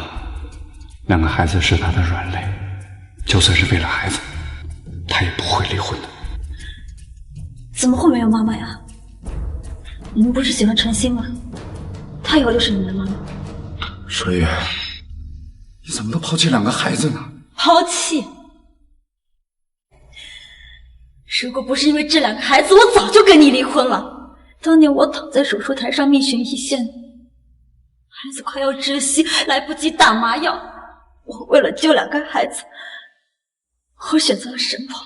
，2个孩子是她的软肋，就算是为了孩子，她也不会离婚的。怎么会没有妈妈呀？你们不是喜欢陈星吗？她以后就是你们的妈妈。舒雨，你怎么能抛弃2个孩子呢？抛弃？如果不是因为这2个孩子，我早就跟你离婚了。当年我躺在手术台上命悬一线，孩子快要窒息，来不及打麻药，我为了救2个孩子，我选择了神跑。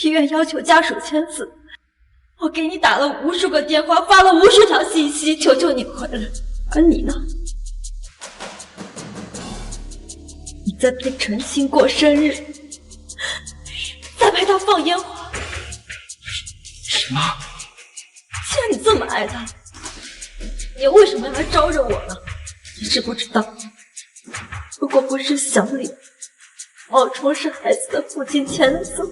医院要求家属签字，我给你打了无数个电话，发了无数条信息，求求你回来。而你呢？你在陪陈星过生日，在陪他放烟花。妈，既然你这么爱他，你为什么要来招惹我呢？你知不知道，如果不是小李冒充是孩子的父亲签字，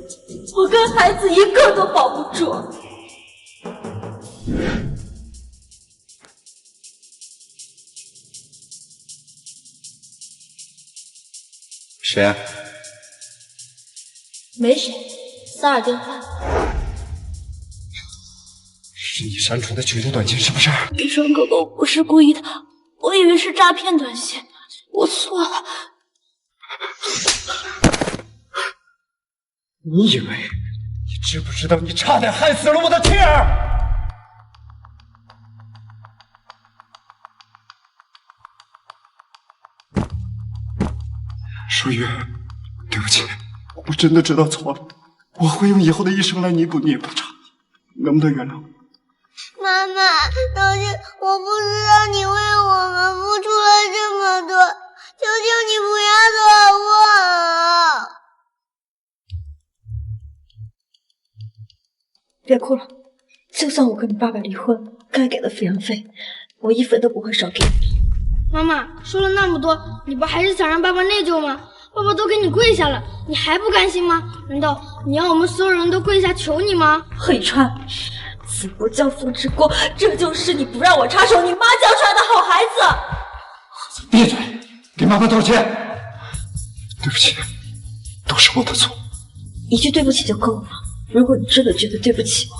我跟孩子一个都保不住。谁啊？没谁，骚扰电话。是你删除的群主短信是不是？宇川哥哥，我不是故意的，我以为是诈骗短信，我错了。你以为？你知不知道你差点害死了我的妻儿？舒雨，对不起，我真的知道错了，我会用以后的一生来弥补你的补偿，能不能原谅我？妈妈，当时我不知道你为我们付出了这么多，求求你不要走我。别哭了，就算我跟你爸爸离婚，该给的抚养费我1分都不会少给你。妈妈说了那么多，你不还是想让爸爸内疚吗？爸爸都给你跪下了，你还不甘心吗？难道你要我们所有人都跪下求你吗？何以川，子不教父之过，这就是你不让我插手你妈教出来的好孩子。闭嘴，给妈妈道歉。对不起，都是我的错。一句对不起就够了。如果你真的觉得对不起我，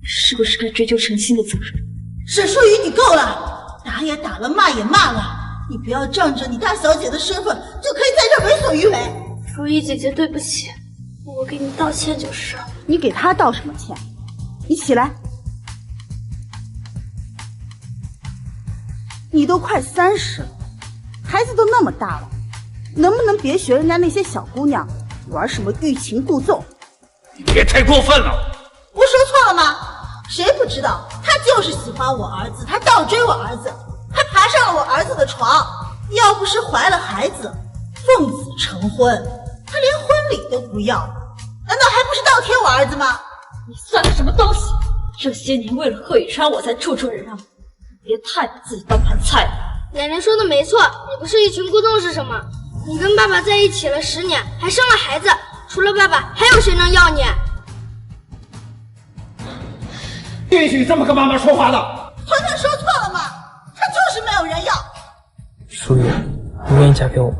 是不是该追究陈星的责任？沈淑雨，你够了，打也打了，骂也骂了，你不要仗着你大小姐的身份就可以在这为所欲为。如意姐姐，对不起，我给你道歉就是。你给她道什么歉？你起来，你都快30了，孩子都那么大了，能不能别学人家那些小姑娘玩什么欲擒故纵？你别太过分了。我说错了吗？谁不知道他就是喜欢我儿子，他倒追我儿子，还爬上了我儿子的床。要不是怀了孩子，奉子成婚，他连婚礼都不要，难道还不是倒贴我儿子吗？你算个什么东西？这些年为了贺宇川，我才处处忍让，别太把自己当盘菜了。奶奶说的没错，你不是欲擒故纵是什么？你跟爸爸在一起了10年，还生了孩子，除了爸爸，还有谁能要你？不允许这么跟妈妈说话的。团团说错了吗？他就是没有人要。淑雨，你愿意嫁给我吗？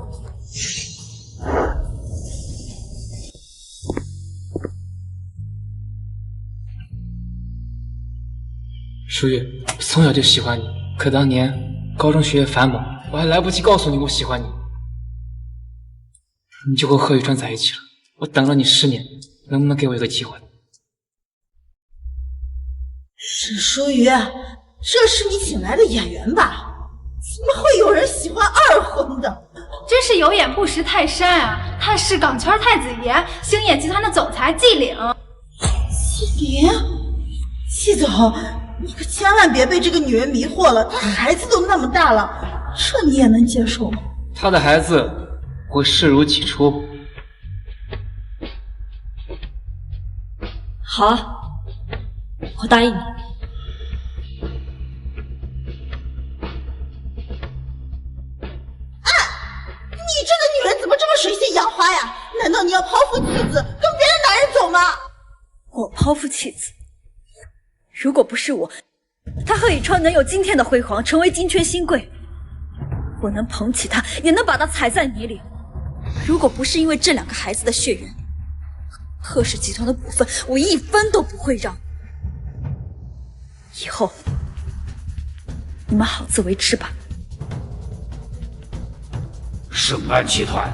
淑雨，从小就喜欢你，可当年高中学业繁忙，我还来不及告诉你我喜欢你，你就和贺宇川在一起了。我等了你10年，能不能给我一个机会？沈淑瑜，这是你请来的演员吧？怎么会有人喜欢二婚的？真是有眼不识泰山啊！他是港圈太子爷，星野集团的总裁季岭。季岭，季总，你可千万别被这个女人迷惑了，她孩子都那么大了，这你也能接受吗？他的孩子会视如己出。好啊，我答应你。你这个女人怎么这么水性杨花呀？难道你要抛夫弃子，跟别的男人走吗？我抛夫弃子？如果不是我，他贺宇川能有今天的辉煌，成为金圈新贵，我能捧起他，也能把他踩在泥里。如果不是因为这2个孩子的血缘，贺氏集团的股份我1分都不会让。以后你们好自为之吧。盛安集团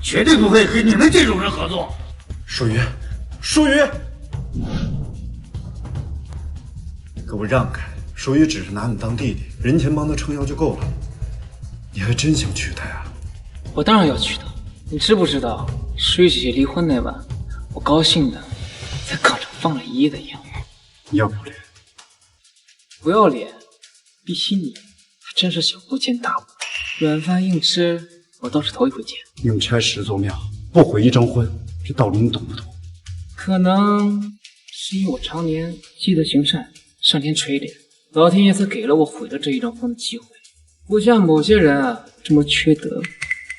绝对不会和你们这种人合作。淑瑜，淑瑜，给我让开！淑瑜只是拿你当弟弟，人前帮他撑腰就够了。你还真想娶她呀？我当然要娶她。你知不知道，淑瑜姐姐离婚那晚，我高兴的在炕上放了1夜的烟。你要不要脸？不要脸，比起你，还真是小巫见大巫。软饭硬吃，我倒是头一回见。宁拆10座庙，不毁1张婚，这道理你懂不懂？可能是因为我常年积德行善，上天垂怜，老天爷才给了我毁了这1张婚的机会。不像某些人啊这么缺德，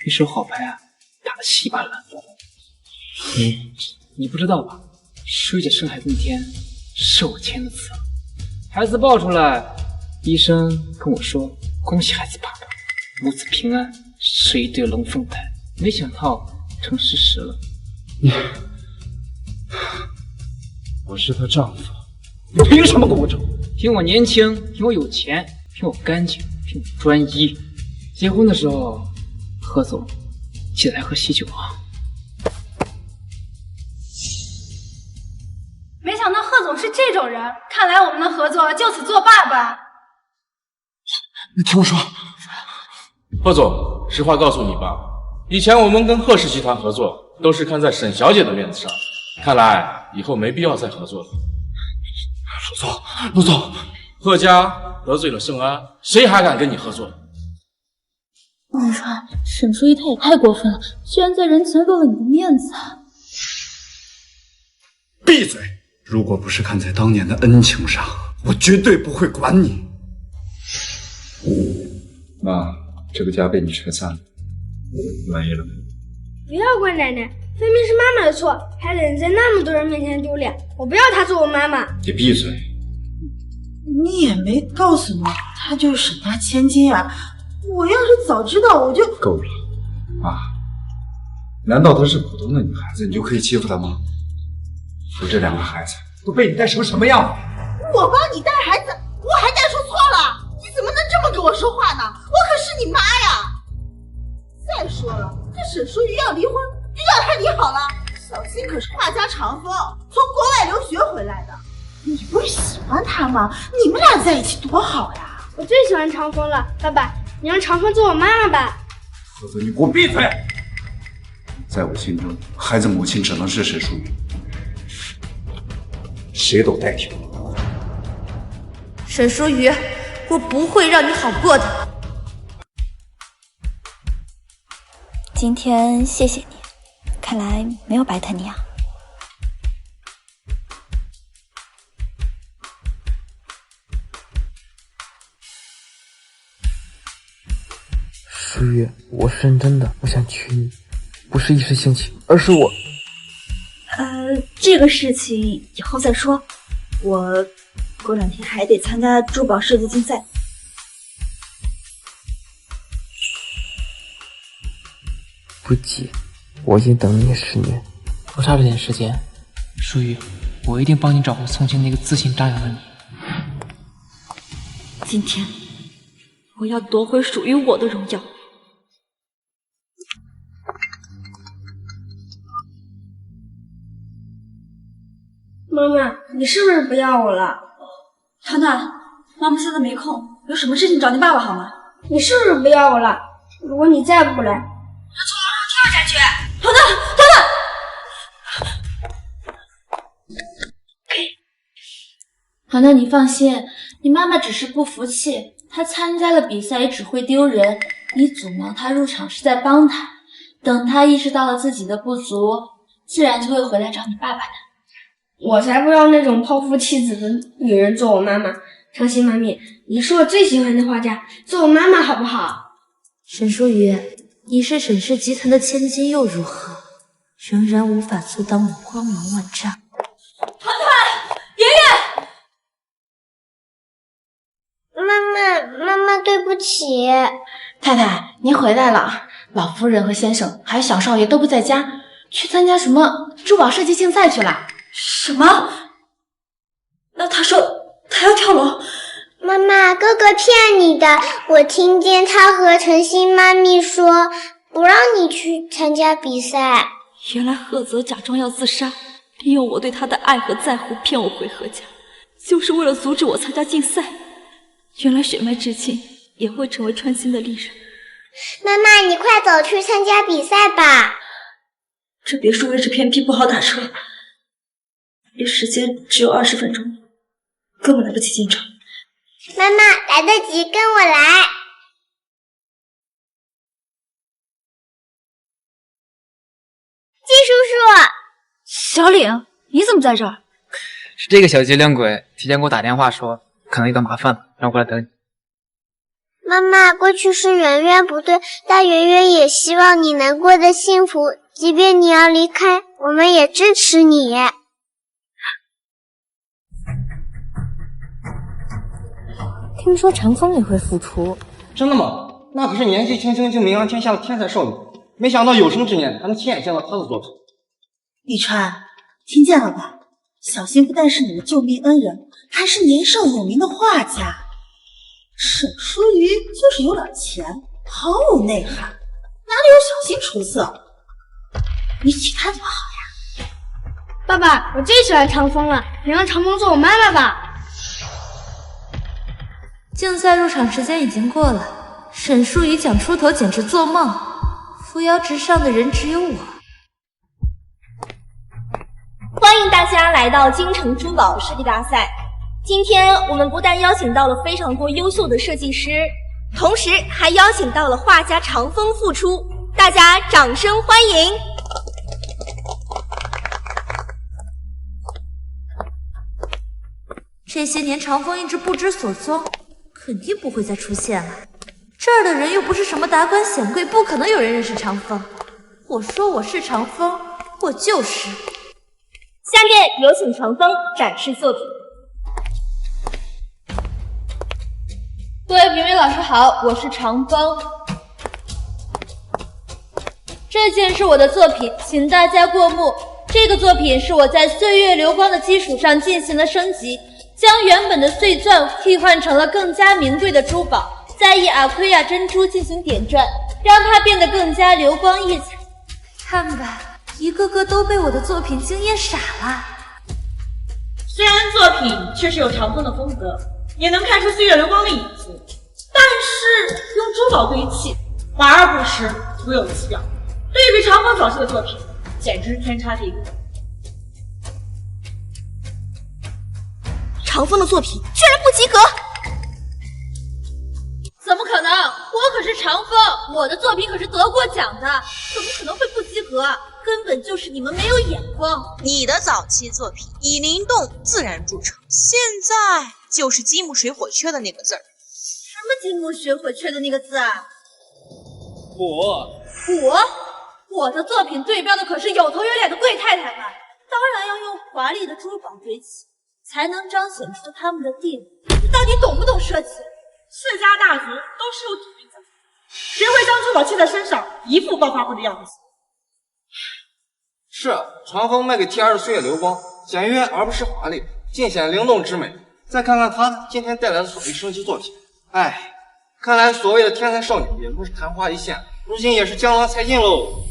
一手好牌啊打得稀巴烂。你不知道吧？淑瑜姐生孩子那天是我签的字，孩子抱出来，医生跟我说恭喜孩子爸爸，母子平安，是一对龙凤胎。没想到成事实了。我是她丈夫，你凭什么跟我争？凭我年轻，凭我有钱，凭我干净，凭我专一。结婚的时候，贺总记得还喝喜酒啊。没想到贺总是这种人，看来我们的合作就此作罢吧。你听我说，贺总，实话告诉你吧，以前我们跟贺氏集团合作，都是看在沈小姐的面子上，看来以后没必要再合作了。陆总，贺家得罪了盛安，谁还敢跟你合作？陆川，沈淑仪她也太过分了，居然在人前落了你的面子。闭嘴！如果不是看在当年的恩情上，我绝对不会管你。妈，这个家被你拆散了，满意了没？不要怪奶奶，分明是妈妈的错，还得在那么多人面前丢脸。我不要她做我妈妈。你闭嘴！你也没告诉我她就是沈家千金啊！我要是早知道，我就……够了，妈，难道她是普通的女孩子，你就可以欺负她吗？我这2个孩子都被你带成什么样了？我帮你带孩子，我还带出错了？你怎么能这么跟我说话呢？我可是你妈呀！再说了，这沈淑瑜要离婚，就让她离好了。小新可是画家长风，从国外留学回来的，你不是喜欢他吗？你们俩在一起多好呀！我最喜欢长风了，爸爸，你让长风做我妈妈吧。否则你给我闭嘴！在我心中，孩子母亲只能是沈淑瑜，谁都代替不了。沈淑瑜，我不会让你好过的。今天谢谢你，看来没有白疼你啊。淑瑜，我是认真的，我想娶你，不是一时兴起，而是我……这个事情以后再说。我过2天还得参加珠宝设计竞赛。不急，我已经等你10年，不差这点时间。淑瑜，我一定帮你找回从前那个自信张扬的你。今天，我要夺回属于我的荣耀。妈妈，你是不是不要我了？糖糖，妈妈现在没空，有什么事情找你爸爸好吗？你是不是不要我了？如果你再不来，我从楼上跳下去！糖糖，糖糖，你放心，你妈妈只是不服气，她参加了比赛也只会丢人，你阻挠她入场是在帮她，等她意识到了自己的不足，自然就会回来找你爸爸的。我才不要那种抛夫弃子的女人做我妈妈。长心妈咪，你是我最喜欢的画家，做我妈妈好不好？沈淑雨，你是沈氏集团的千金又如何？仍然无法阻挡我光芒万丈。糖糖，圆圆，妈妈，对不起。太太，您回来了。老夫人和先生还有小少爷都不在家，去参加什么珠宝设计竞赛去了。什么？那他说他要跳楼。妈妈，哥哥骗你的，我听见他和陈心妈咪说不让你去参加比赛。原来赫泽假装要自杀，利用我对他的爱和在乎骗我回何家，就是为了阻止我参加竞赛。原来血脉至亲也会成为川心的利刃。妈妈，你快走去参加比赛吧。这别墅位置偏僻，不好打车，离时间只有20分钟，根本来不及进场。妈妈，来得及，跟我来。季叔叔，小岭，你怎么在这儿？是这个小机灵鬼提前给我打电话说，可能遇到麻烦了，让我过来等你。妈妈，过去是圆圆不对，但圆圆也希望你能过得幸福，即便你要离开，我们也支持你。听说长风也会复出，真的吗？那可是年纪轻轻就名扬天下的天才少女，没想到有生之年还能亲眼见到她的作品。李川，听见了吧？小新不但是你的救命恩人，还是年少有名的画家。沈淑瑜就是有点钱，毫无内涵，哪里有小新出色？比起他就好呀。爸爸，我最喜欢长风了，你让长风做我妈妈吧。竞赛入场时间已经过了，沈淑仪讲出头简直做梦，扶摇直上的人只有我。欢迎大家来到京城珠宝设计大赛。今天我们不但邀请到了非常多优秀的设计师，同时还邀请到了画家长风复出，大家掌声欢迎。这些年长风一直不知所踪，肯定不会再出现了。这儿的人又不是什么达官显贵，不可能有人认识长风。我说我是长风，我就是。下面有请长风展示作品。各位评委老师好，我是长风。这件是我的作品，请大家过目。这个作品是我在岁月流光的基础上进行了升级，将原本的碎钻替换成了更加名贵的珠宝，再以阿奎亚珍珠进行点缀，让它变得更加流光溢彩。看吧，一个个都被我的作品惊艳傻了。虽然作品确实有长风的风格，也能看出岁月流光的影子，但是用珠宝堆砌，华而不实，徒有其表。对比长风早期的作品，简直是天差地别。长风的作品居然不及格！怎么可能？我可是长风，我的作品可是得过奖的，怎么可能会不及格？根本就是你们没有眼光。你的早期作品以灵动自然著称，现在就是金木水火缺的那个字儿。什么金木水火缺的那个字啊？火。我的作品对标的可是有头有脸的贵太太们，当然要用华丽的珠宝堆砌，才能彰显出他们的地位。你到底懂不懂设计？世家大族都是有底蕴的，谁会将珠宝系在身上，一副暴发户的样子？是长风卖给 T2 的岁月流光，简约而不失华丽，尽显灵动之美。再看看他今天带来的所谓升级作品，哎，看来所谓的天才少女也不是昙花一现，如今也是江郎才尽喽。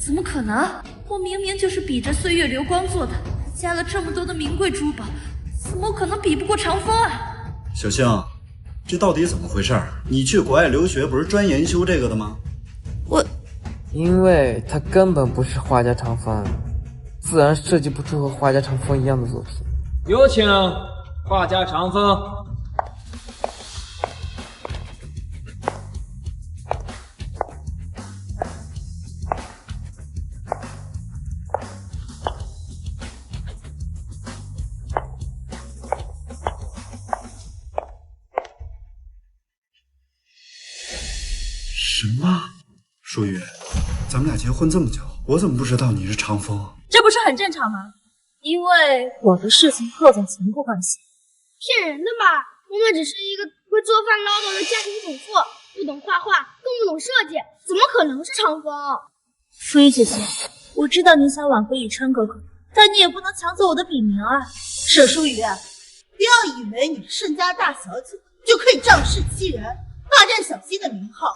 怎么可能？我明明就是比着岁月流光做的，加了这么多的名贵珠宝，怎么可能比不过长风啊？小星，这到底怎么回事？你去国外留学不是专研修这个的吗？因为他根本不是画家长风，自然设计不出和画家长风一样的作品。有请画家长风。什么？舒雨，咱们俩结婚这么久，我怎么不知道你是长风？这不是很正常吗？因为我的事情贺总从不关心。骗人的吧？我们只是一个会做饭唠叨的家庭主妇，不懂画画，更不懂设计，怎么可能是长风？舒雨姐姐，我知道你想挽回以琛哥哥，但你也不能抢走我的笔名啊！沈舒雨，不要以为你是盛家大小姐就可以仗势欺人，霸占小新的名号。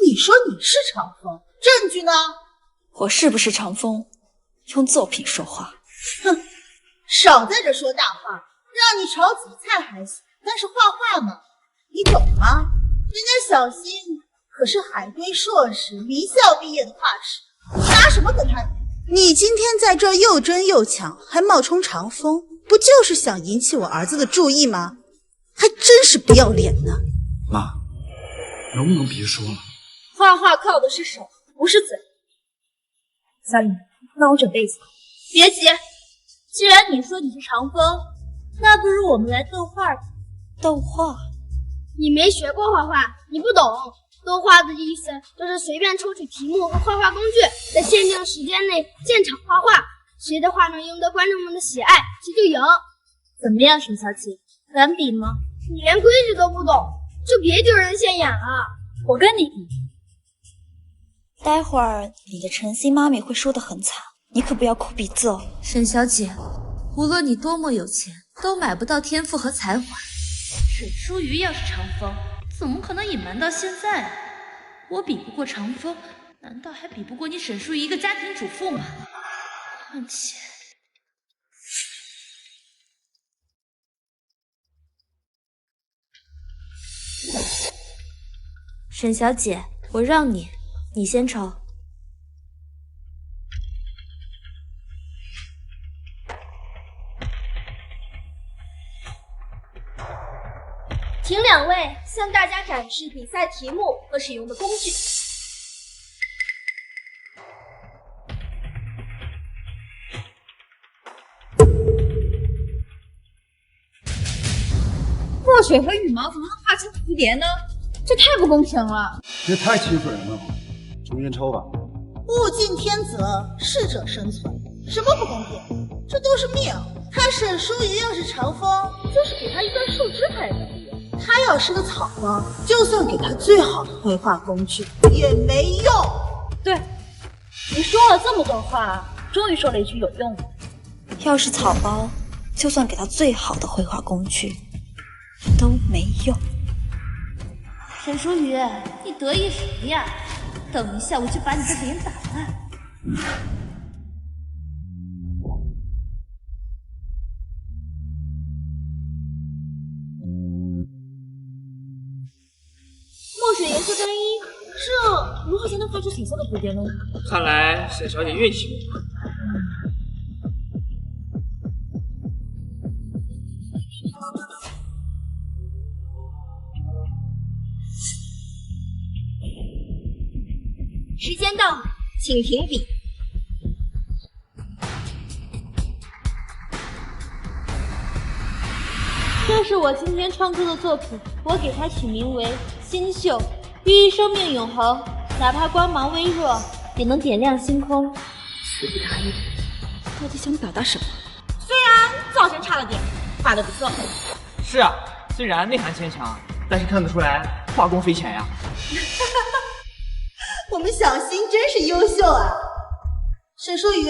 你说你是长风，证据呢？我是不是长风，用作品说话。哼，少在这说大话，让你炒几个菜还行，但是画画嘛，你懂吗？人家小新可是海归硕士，名校毕业的画师，你拿什么跟他比？你今天在这又争又抢，还冒充长风，不就是想引起我儿子的注意吗？还真是不要脸呢！妈，能不能别说了？画画靠的是手，不是嘴。小李，那我准备一下。别急，既然你说你是长风，那不如我们来斗画吧。斗画？你没学过画画，你不懂。斗画的意思就是随便抽取题目和画画工具，在限定时间内现场画画，谁的画能赢得观众们的喜爱，谁就赢。怎么样，沈小姐，敢比吗？你连规矩都不懂，就别丢人现眼了。我跟你比。待会儿你的晨曦妈咪会输得很惨，你可不要哭鼻子哦。沈小姐，无论你多么有钱，都买不到天赋和才华。沈舒瑜要是长风，怎么可能隐瞒到现在啊？我比不过长风，难道还比不过你沈舒瑜一个家庭主妇吗？况且，沈小姐，我让你，你先抽。请两位向大家展示比赛题目和使用的工具。墨水和羽毛怎么能画成蝴蝶呢？这太不公平了！这太欺负人了，重新抽吧。物竞天择，适者生存，什么不公平？这都是命。他沈舒瑜要是长风，就是给他一根树枝他也不理；他要是个草包，就算给他最好的绘画工具也没用。对，你说了这么多话，终于说了一句有用的。要是草包，就算给他最好的绘画工具都没用。沈舒瑜，你得意什么呀？等一下我就把你的脸打烂。墨水颜色单一，这如何才能画出彩色的蝴蝶呢？看来沈小姐运气不好。时间到，请停笔。这是我今天创作的作品，我给它取名为星宿，寓意生命永恒，哪怕光芒微弱，也能点亮星空。死不答应，到底想表达什么？虽然造型差了点，画的不错。是啊，虽然内涵牵强，但是看得出来画工匪浅呀。我们小新真是优秀啊！沈舒瑜，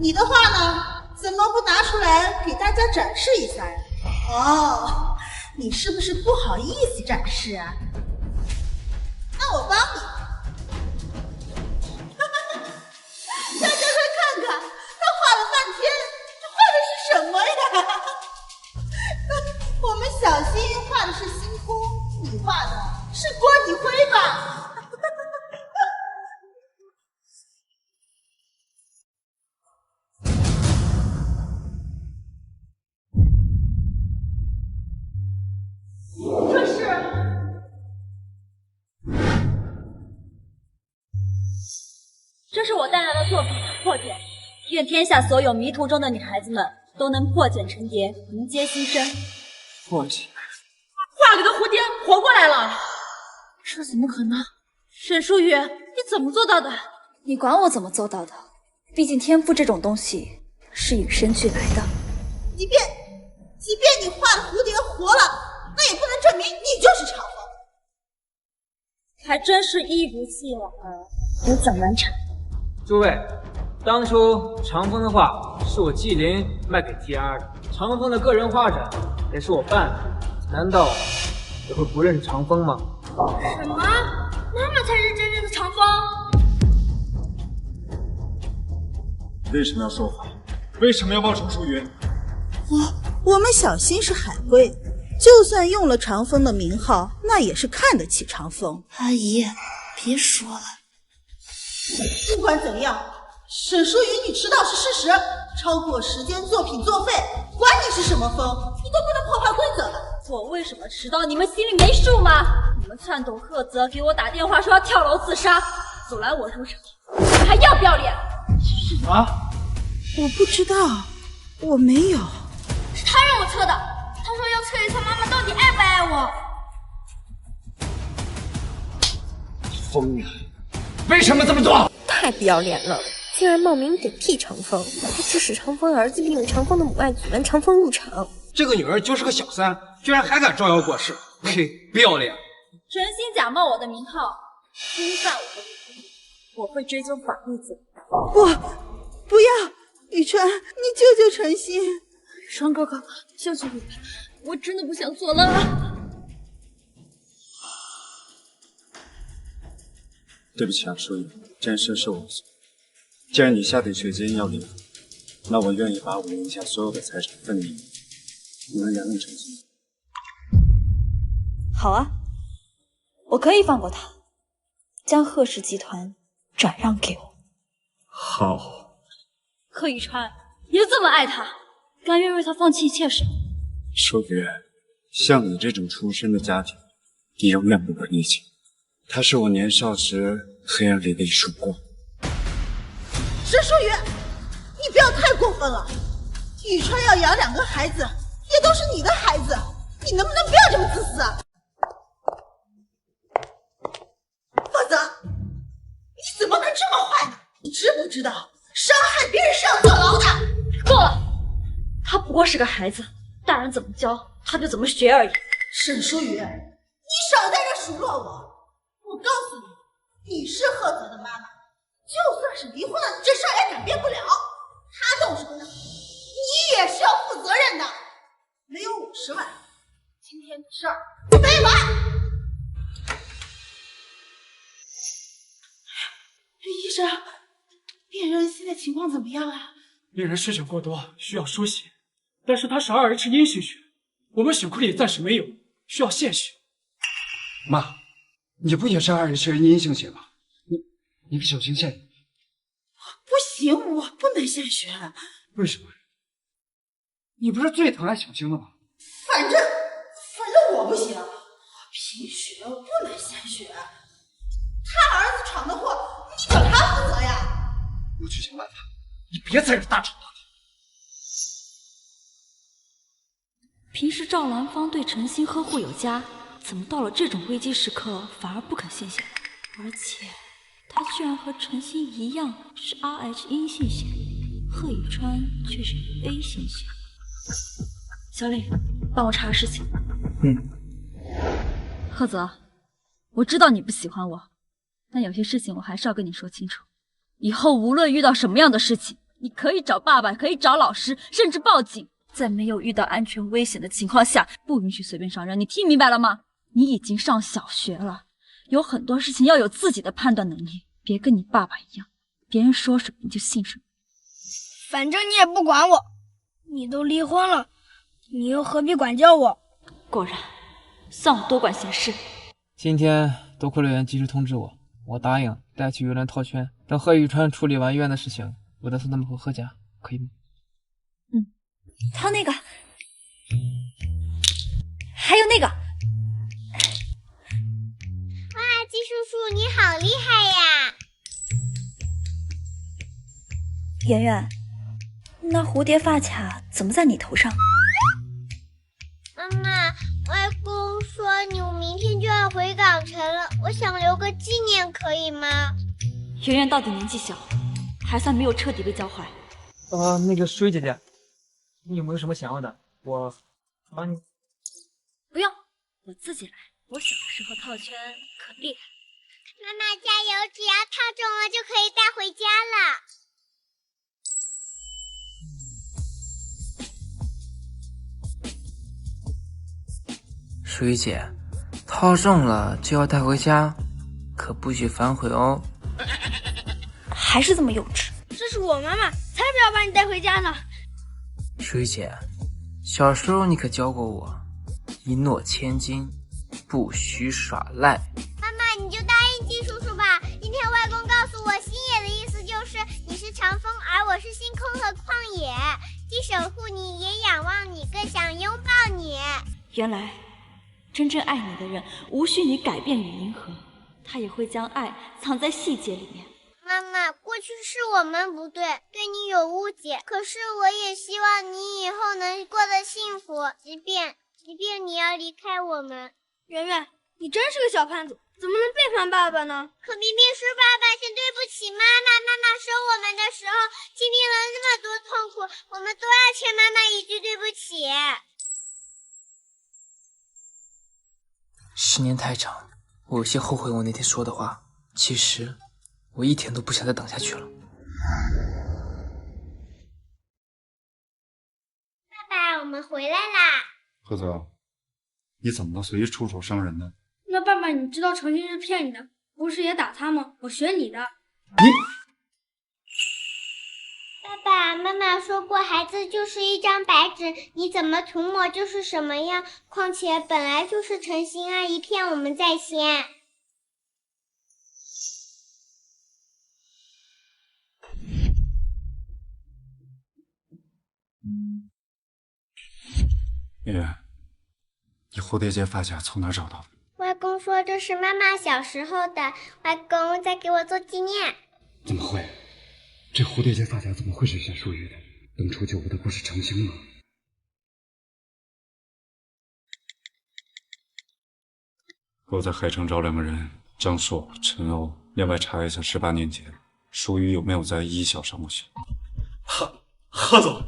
你的画呢？怎么不拿出来给大家展示一下呀？哦，你是不是不好意思展示啊？那我帮你。大家快看看，他画了半天，这画的我们小新画的是星空，你画的是锅底灰吧？这是我带来的作品《破茧》，愿天下所有迷途中的女孩子们都能破茧成蝶，迎接新生。破茧，画里的蝴蝶活过来了，这怎么可能？沈书雨，你怎么做到的？你管我怎么做到的？毕竟天赋这种东西是与生俱来的。即便你画的蝴蝶活了，那也不能证明你就是长风。还真是一如既往，有怎难产。诸位，当初长风的画是我纪灵卖给 TR 的，长风的个人画展也是我办的，难道也会不认识长风吗？什么？妈妈才是真正的长风？为什么要说谎？为什么要冒充书云？我们小新是海归，就算用了长风的名号，那也是看得起长风。阿姨，别说了。不管怎样，沈书云你迟到是事实，超过时间作品作废，管你是什么风，你都不能破坏规则的。我为什么迟到？你们心里没数吗？你们篡夺赫泽给我打电话说要跳楼自杀，阻拦我入场，你们还要不要脸？什么？我不知道，我没有。是他让我撤的，他说要测一测妈妈到底爱不爱我。疯女，为什么这么做？太不要脸了，竟然冒名顶替长风，还指使长风儿子利用长风的母爱阻拦长风入场。这个女儿就是个小三，居然还敢招摇过市，呸！不要脸！诚心假冒我的名号，侵犯我的领地，我会追究法律责任。不要，雨川，你救救诚心！双哥哥，救救我！我真的不想坐牢。对不起啊，书宇，这件事是我错。既然你下定决心要离婚，那我愿意把我名下所有的财产分你。你能原谅诚心？好啊，我可以放过他，将贺氏集团转让给我。好。贺宇川，你就这么爱他，甘愿为他放弃一切什么？书宇，像你这种出身的家庭，你永远不会理解。它是我年少时黑暗里的一束光。沈书宇，你不要太过分了。宇川要养2个孩子，也都是你的孩子，你能不能不要这么自私啊？否则，你怎么能这么坏呢？你知不知道，伤害别人是要坐牢的？够了，他不过是个孩子，大人怎么教他就怎么学而已。沈书宇，你少在这数落我。我告诉你，你是赫泽的妈妈，就算是离婚了，你这事儿也改变不了。他动手的，你也是要负责任的。没有50万，今天的事儿没完。医生，病人现在情况怎么样啊？病人血血过多，需要输血，但是他是2H 阴性血，我们血库里暂时没有，需要献血。妈，你不也是2H 阴性血吗？你给小青献。不行，我不能献血。为什么？你不是最疼爱小青的吗？反正我不行，我贫血，我不能献血。他儿子闯的祸，你找他负责呀！我去想办法，你别在这大吵大闹。平时赵兰芳对陈星呵护有加，怎么到了这种危机时刻反而不肯献血了？而且他居然和陈星一样是 RH 阴性血，贺宇川却是 A 型血。小李，帮我查个事情。赫泽，我知道你不喜欢我，但有些事情我还是要跟你说清楚。以后无论遇到什么样的事情，你可以找爸爸，可以找老师，甚至报警。在没有遇到安全危险的情况下，不允许随便上任。你听明白了吗？你已经上小学了，有很多事情要有自己的判断能力，别跟你爸爸一样，别人说什么你就信什么。反正你也不管我，你都离婚了，你又何必管教我？果然，算我多管闲事。今天多亏了园及时通知我，我答应带去游轮套圈。等贺宇川处理完医院的事情，我再送他们回贺家，可以吗？他那个，还有那个。哇，季叔叔你好厉害呀！圆圆，那蝴蝶发卡怎么在你头上？妈妈，外公说你明天就要回港城了，我想留个纪念，可以吗？圆圆到底年纪小，还算没有彻底被教坏。那个舒雨姐姐，你有没有什么想要的？我帮你。不用，我自己来。我小时候套圈可厉害。妈妈加油，只要套中了就可以带回家了。舒雨姐，套中了就要带回家，可不许反悔哦。还是这么幼稚。这是我妈妈，才不要把你带回家呢。舒雨姐，小时候你可教过我，一诺千金，不许耍赖。妈妈，你就答应季叔叔吧。今天外公告诉我，星野的意思就是你是长风，而我是星空和旷野，既守护你，也仰望你，更想拥抱你。原来，真正爱你的人，无需你改变与迎合，他也会将爱藏在细节里面。妈妈，过去是我们不对，对你有误解，可是我也希望你以后能过得幸福，即便你要离开我们。圆圆，你真是个小叛徒，怎么能背叛爸爸呢？可明明是爸爸先对不起妈妈，妈妈生我们的时候经历了那么多痛苦，我们都要欠妈妈一句对不起。10年太长，我有些后悔我那天说的话。其实我一天都不想再等下去了。爸爸，我们回来啦！贺总，你怎么能随意出手伤人呢？那爸爸，你知道程心是骗你的，不是也打他吗？我学你的。爸爸妈妈说过，孩子就是一张白纸，你怎么涂抹就是什么样。况且本来就是程心阿姨骗我们在先。月月，你蝴蝶结发卡从哪找到的？外公说这是妈妈小时候的，外公在给我做纪念。怎么会？这蝴蝶结发卡怎么会是夏淑玉的？当初救我的不是程星吗？我在海城找2个人，张硕、陈欧，另外查一下18年前淑玉有没有在一小上过学。贺总，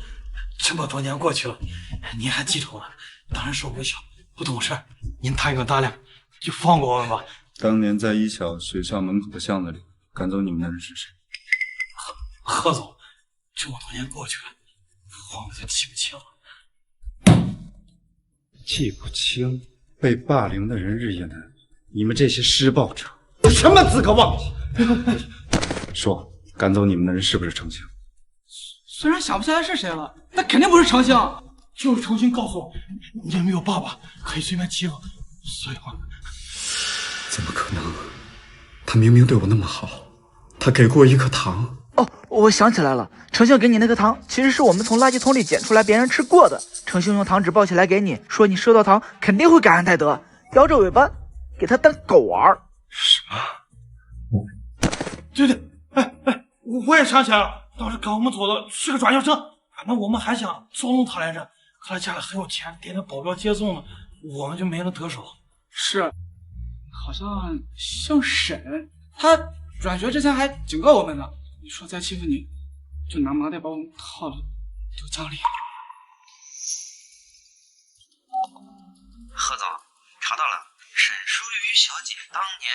这么多年过去了，您还记仇呢？当然是我小，不懂事，您大用大量，就放过我们吧。当年在一小学校门口的巷子里赶走你们的人是谁？贺总，这么多年过去了，我们都记不清了。记不清？被霸凌的人日夜难，你们这些施暴者有什么资格忘记？说，赶走你们的人是不是程星？虽然想不起来是谁了，但肯定不是程星。就是程星告诉我，你也没有爸爸可以随便欺负，所以我……怎么可能？他明明对我那么好，他给过我1颗糖。哦，我想起来了，程星给你那颗糖，其实是我们从垃圾桶里捡出来，别人吃过的。程星用糖纸包起来给你，说你收到糖肯定会感恩戴德，摇着尾巴给他当狗玩。什么？对，我也想起来了，当时赶我们走的是个转校生，反正我们还想捉弄他来着，可他家里很有钱，点着保镖接送呢，我们就没能得手。是，好像沈，他转学之前还警告我们呢，你说再欺负你，就拿麻袋把我们套到家里。贺总，查到了，沈淑玉小姐当年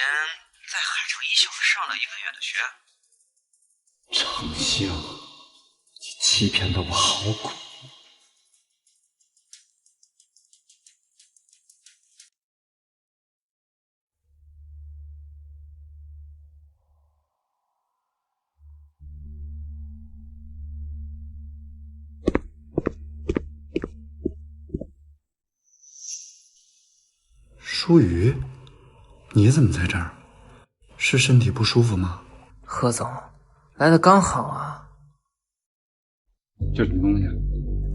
在海城一小上了1个月的学。程星，你欺骗的我好苦。舒瑜，你怎么在这儿？是身体不舒服吗？何总，来的刚好啊。这什么东西？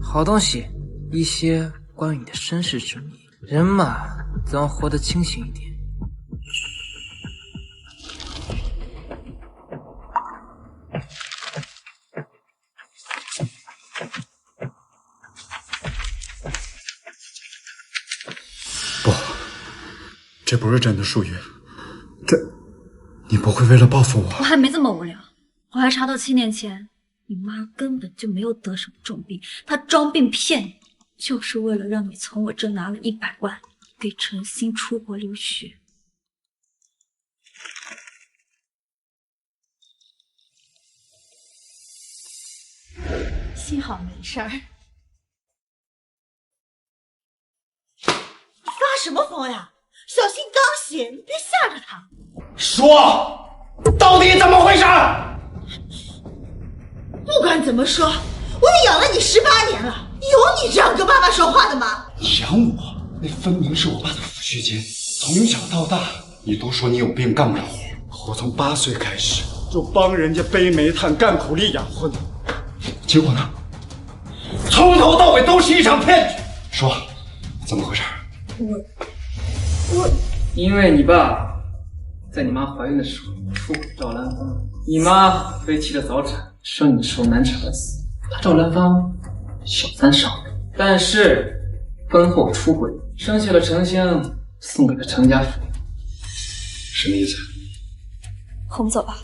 好东西，一些关于你的身世之谜。人嘛，总要活得清醒一点。不，这不是真的舒瑜，你不会为了报复我？我还没这么无聊，我还查到7年前你妈根本就没有得什么重病，她装病骗你，就是为了让你从我这拿了100万给陈星出国留学。幸好没事儿。你发什么疯呀？小心刚醒，你别吓着他。说，到底怎么回事？不管怎么说，我也养了你18年了，有你这样跟爸爸说话的吗？你养我，那分明是我爸的抚恤金。从小到大，你都说你有病干不了活，我从8岁开始就帮人家背煤炭干苦力养活你，结果呢？从头到尾都是一场骗局。说，怎么回事？我，因为你爸在你妈怀孕的时候出轨赵兰芳，你妈废弃了早产，生你的时候难产而死。他赵兰芳小3上位，但是婚后出轨，生下了程星，送给了程家父。什么意思？和我们走吧。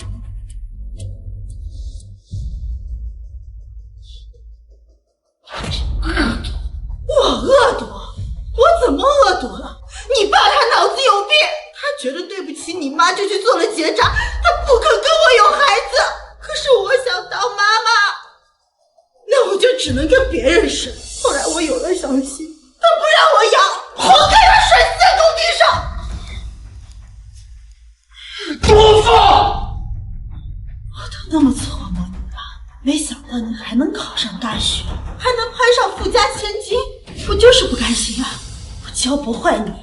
我恶毒？我怎么恶毒了？你爸他脑子有病，他觉得对不起你妈就去做了结扎，他不肯跟我有孩子。可是我想当妈妈，那我就只能跟别人生。后来我有了小新，他不让我养，活该他摔死在工地上。毒妇！我都那么琢磨你了，没想到你还能考上大学，还能攀上富家千金，我就是不甘心啊！我教不坏你，我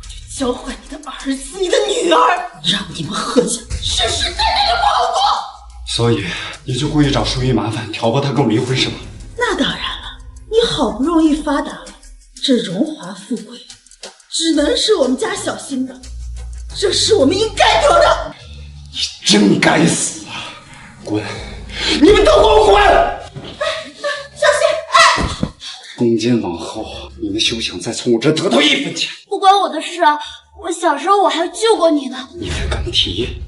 就教坏你的儿子、你的女儿，让你们贺家世世代代都不好过。所以你就故意找舒瑜麻烦，挑拨他跟我离婚是吗？那当然了，你好不容易发达了，这荣华富贵只能是我们家小新的，这是我们应该得的。你真该死啊！滚！你们都给我滚！小新，从今往后，你们休想再从我这得到1分钱。不关我的事啊！我小时候我还救过你呢。你还敢提？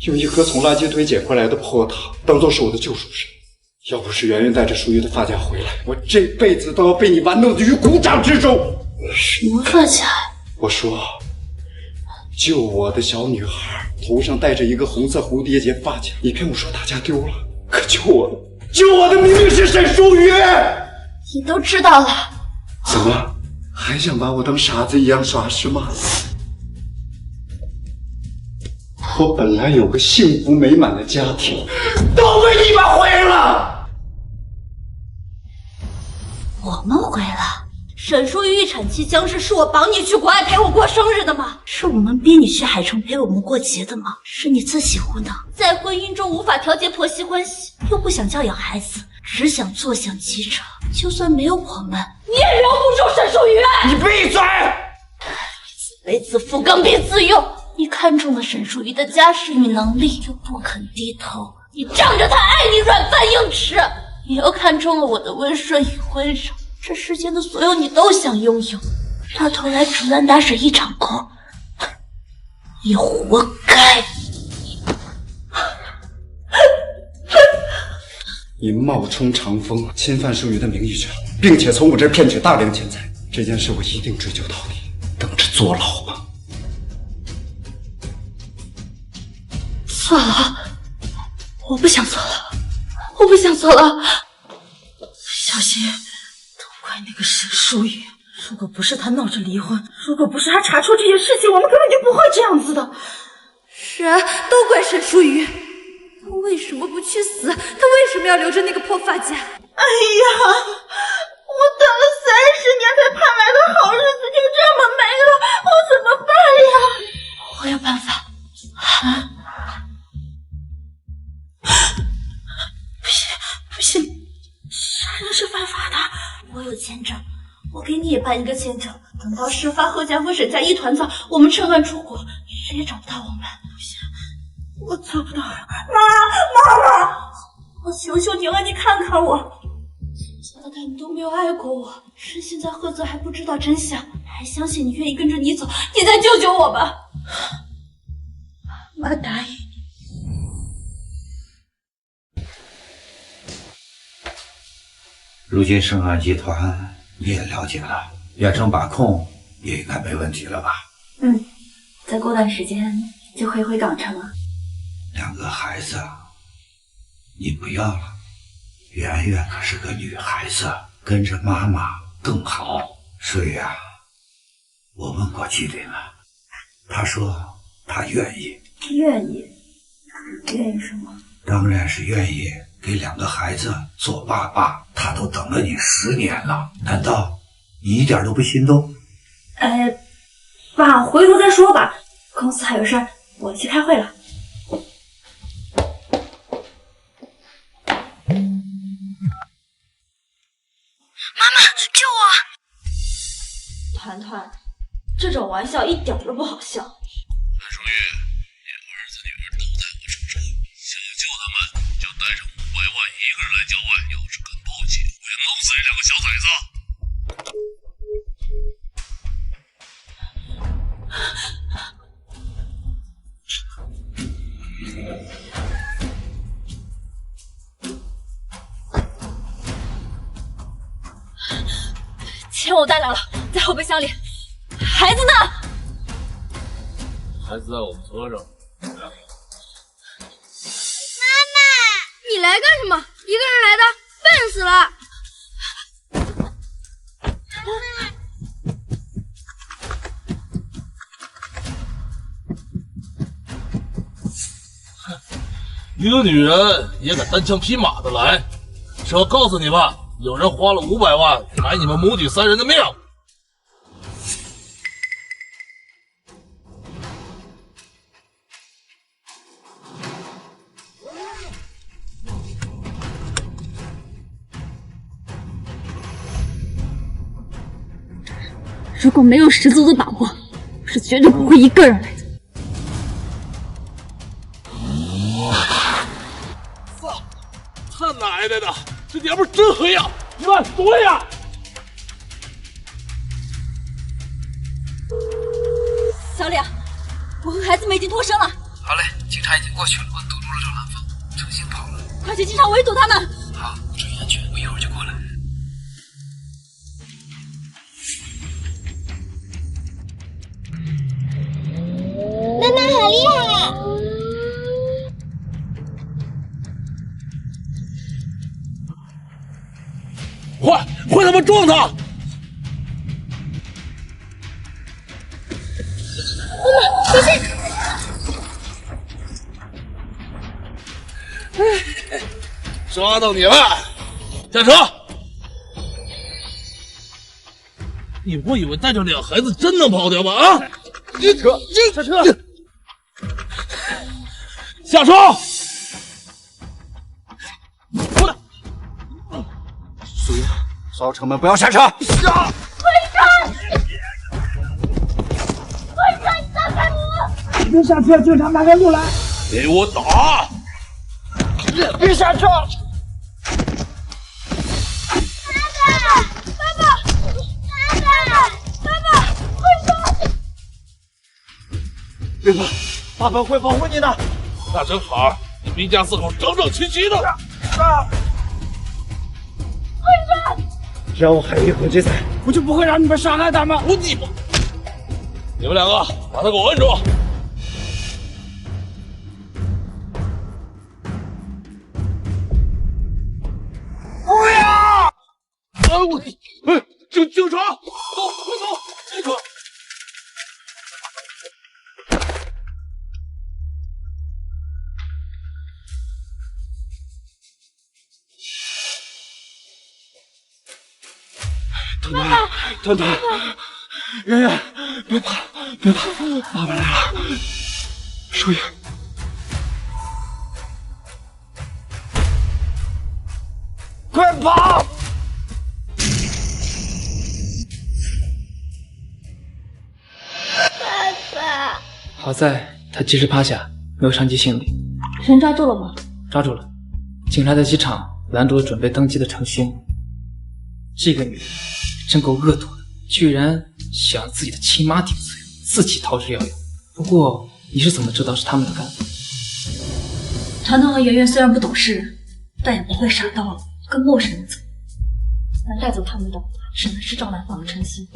用一颗从垃圾堆捡回来的破塔当做是我的救赎神，要不是圆圆带着舒瑜的发夹回来，我这辈子都要被你玩弄于股掌之中。什么发夹？我说，救我的小女孩头上戴着一个红色蝴蝶结发夹，你骗我说大家丢了，可救我的明明是沈舒瑜。你都知道了？怎么还想把我当傻子一样耍是吗？我本来有个幸福美满的家庭，都被你们毁了。我们毁了？沈舒瑜预产期将至，是我绑你去国外陪我过生日的吗？是我们逼你去海城陪我们过节的吗？是你自己胡闹，在婚姻中无法调节婆媳关系，又不想教养孩子，只想坐享其成。就算没有我们，你也留不住沈舒瑜。你闭嘴！自为自负，刚愎自用。你看中了沈舒瑜的家世与能力，又不肯低头，你仗着他爱你软饭硬吃。你又看中了我的温顺与温柔，这世间的所有你都想拥有，到头来竹篮打水一场空，你活该。你冒充长风，侵犯舒瑜的名誉权，并且从我这儿骗取大量钱财，这件事我一定追究到底，等着坐牢吧。坐牢？我不想坐牢，我不想坐牢。小新，都怪那个沈舒瑜，如果不是他闹着离婚，如果不是他查出这些事情，我们根本就不会这样子的。是啊，都怪沈舒瑜。他为什么不去死？他为什么要留着那个破发夹？哎呀，我等了30年才盼来的好日子就这么没了，我怎么办也办一个签证，等到事发贺家和沈家一团糟，我们趁乱出国，谁也找不到我们。不行，我做不到。妈，我求求你了，你看看我，从小到大你都没有爱过我，趁现在贺泽还不知道真相，还相信你，愿意跟着你走，你再救救我吧。妈答应。如今盛汉集团你也了解了，远程把控也应该没问题了吧？再过段时间就可以回港城了。2个孩子你不要了，圆圆可是个女孩子，跟着妈妈更好。所以啊，我问过季林了，他说他愿意。愿意什么？当然是愿意给2个孩子做爸爸。他都等了你10年了，难道你一点都不心动？爸，回头再说吧，公司还有事儿，我去开会了。妈妈，救我！团团，这种玩笑一点都不好笑。韩淑玉，你儿子女儿都在我手上，想救他们就带上500万，一个人来郊外。要是敢抛弃，我就弄死这2个小崽子！钱我带来了，在后备箱里。孩子呢？孩子在我们车上。你来干什么？一个人来的，笨死了！一个女人也敢单枪匹马的来，是要告诉你吧，有人花了500万买你们母女3人的命。如果没有十足的把握，我是绝对不会一个人来的。操！他奶奶的，这娘们真黑呀！你们躲呀！小李，我和孩子们已经脱身了。好嘞，警察已经过去了，我堵住了周兰芳，程心跑了。快去机场围堵他们！好，注意安全，我一会儿就过来。妈妈好厉害！快他妈撞他！妈妈，小心！抓到你了！下车！你不以为带着2孩子真能跑掉吗？啊！下车！下车！过来！苏云，烧城门，不要下车！会长，你放开我！别下车，警察马上就来！给我打！别下车！别怕，爸爸会保护你的。那正好，你们一家4口整整齐齐的。会长，只要我还有一口气在，我就不会让你们伤害他们。你们2个把他给我摁住！不要！警察，走，快走！这个。团团，圆圆，别怕，别怕，爸爸来了。淑云，快跑！好在他及时趴下，没有伤及性命。人抓住了吗？抓住了，警察在机场拦住了准备登机的程勋。这个女人真够恶毒的，居然想让自己的亲妈顶罪，自己逃之夭夭。不过你是怎么知道是他们干的？团团和圆圆虽然不懂事，但也不会傻到跟陌生人走。能带走他们的，只能是赵兰芳和陈曦。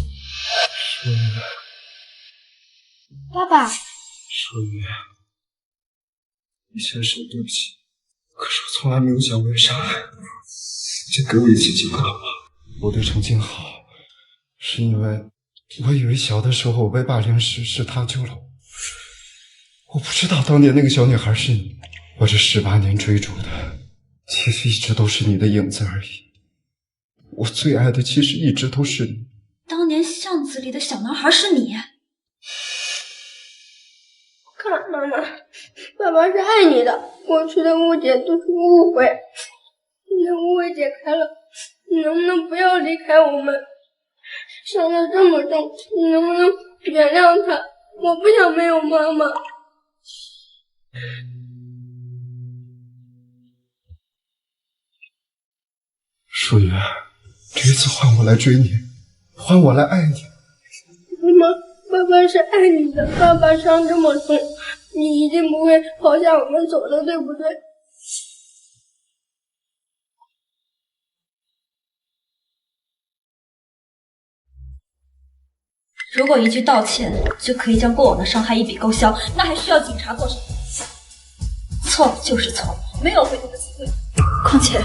爸爸，舒雨，以前是我对不起，可是我从来没有想过要伤害你，请给我一次机会好吗？我对程静好，是因为我以为小的时候我被霸凌时是他救了我，我不知道当年那个小女孩是你，我这18年追逐的，其实一直都是你的影子而已。我最爱的其实一直都是你。当年巷子里的小男孩是你？看妈妈，爸爸是爱你的，过去的误解都是误会，现在误会解开了，你能不能不要离开我们？伤得这么重，你能不能原谅他？我不想没有妈妈。舒雨，这一次换我来追你，换我来爱你。妈妈，爸爸是爱你的，爸爸伤这么重，你一定不会抛下我们走的，对不对？如果一句道歉就可以将过往的伤害一笔勾销，那还需要警察做什么？错了就是错，没有回头的机会。况且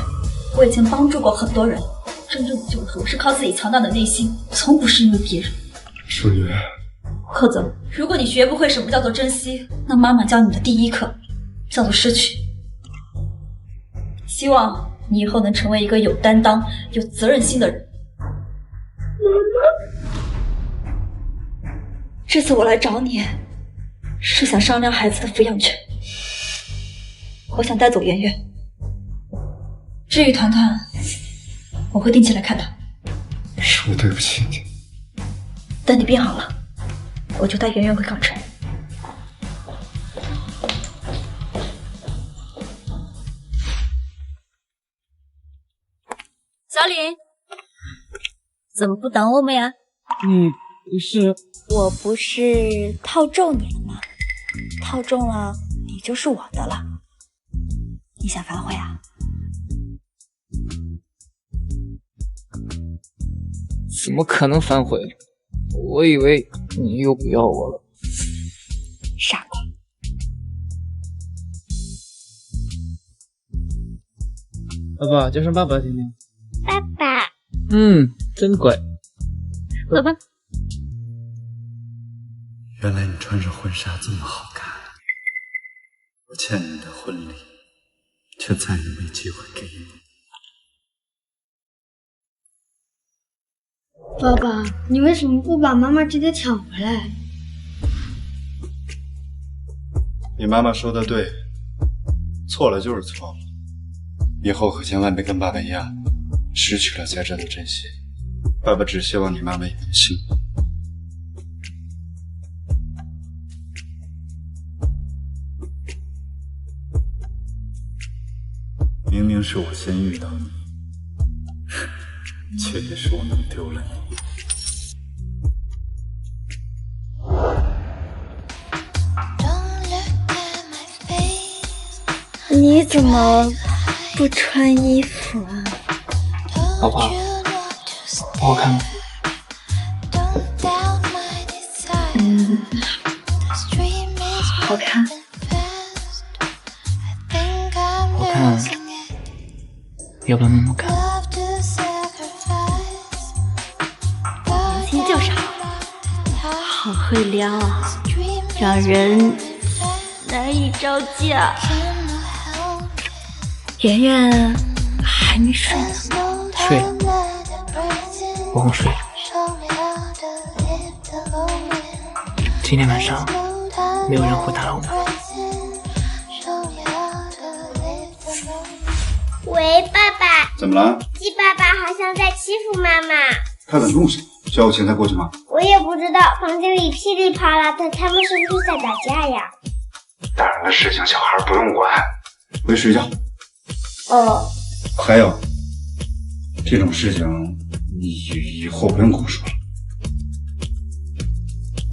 我已经帮助过很多人，真正的救赎是靠自己强大的内心，从不是因为别人。舒雨，贺泽，如果你学不会什么叫做珍惜，那妈妈教你的第一课叫做失去。希望你以后能成为一个有担当、有责任心的人。这次我来找你，是想商量孩子的抚养权。我想带走圆圆，至于团团，我会定期来看他。是我对不起你。等你病好了，我就带圆圆回港城。小李，怎么不等我们呀？不是，我不是套中你了吗？套中了，你就是我的了。你想反悔啊？怎么可能反悔？我以为你又不要我了。傻瓜。爸爸，叫声爸爸听听。爸爸。真乖。走吧。原来你穿着婚纱这么好看，我欠你的婚礼，却再也没机会给你。爸爸，你为什么不把妈妈直接抢回来？你妈妈说的对，错了就是错了，以后可千万别跟爸爸一样，失去了才知道珍惜。爸爸只希望你妈妈也能幸福。明明是我先遇到你，却也是我弄丢了你。你怎么不穿衣服啊？老婆，好好看吗？好看。好看，要不要摸摸看？年轻就是好，好会撩啊，让人难以招架。圆圆还没睡呢。睡了，我哄睡了。今天晚上没有人会打扰我们。喂，爸爸。怎么了？鸡爸爸好像在欺负妈妈。他在弄什么？需要我现在过去吗？我也不知道，房间里噼里啪啦的，他们是不是在打架呀？大人的事情小孩不用管，回去睡觉。哦。还有，这种事情你以后不用跟我说了。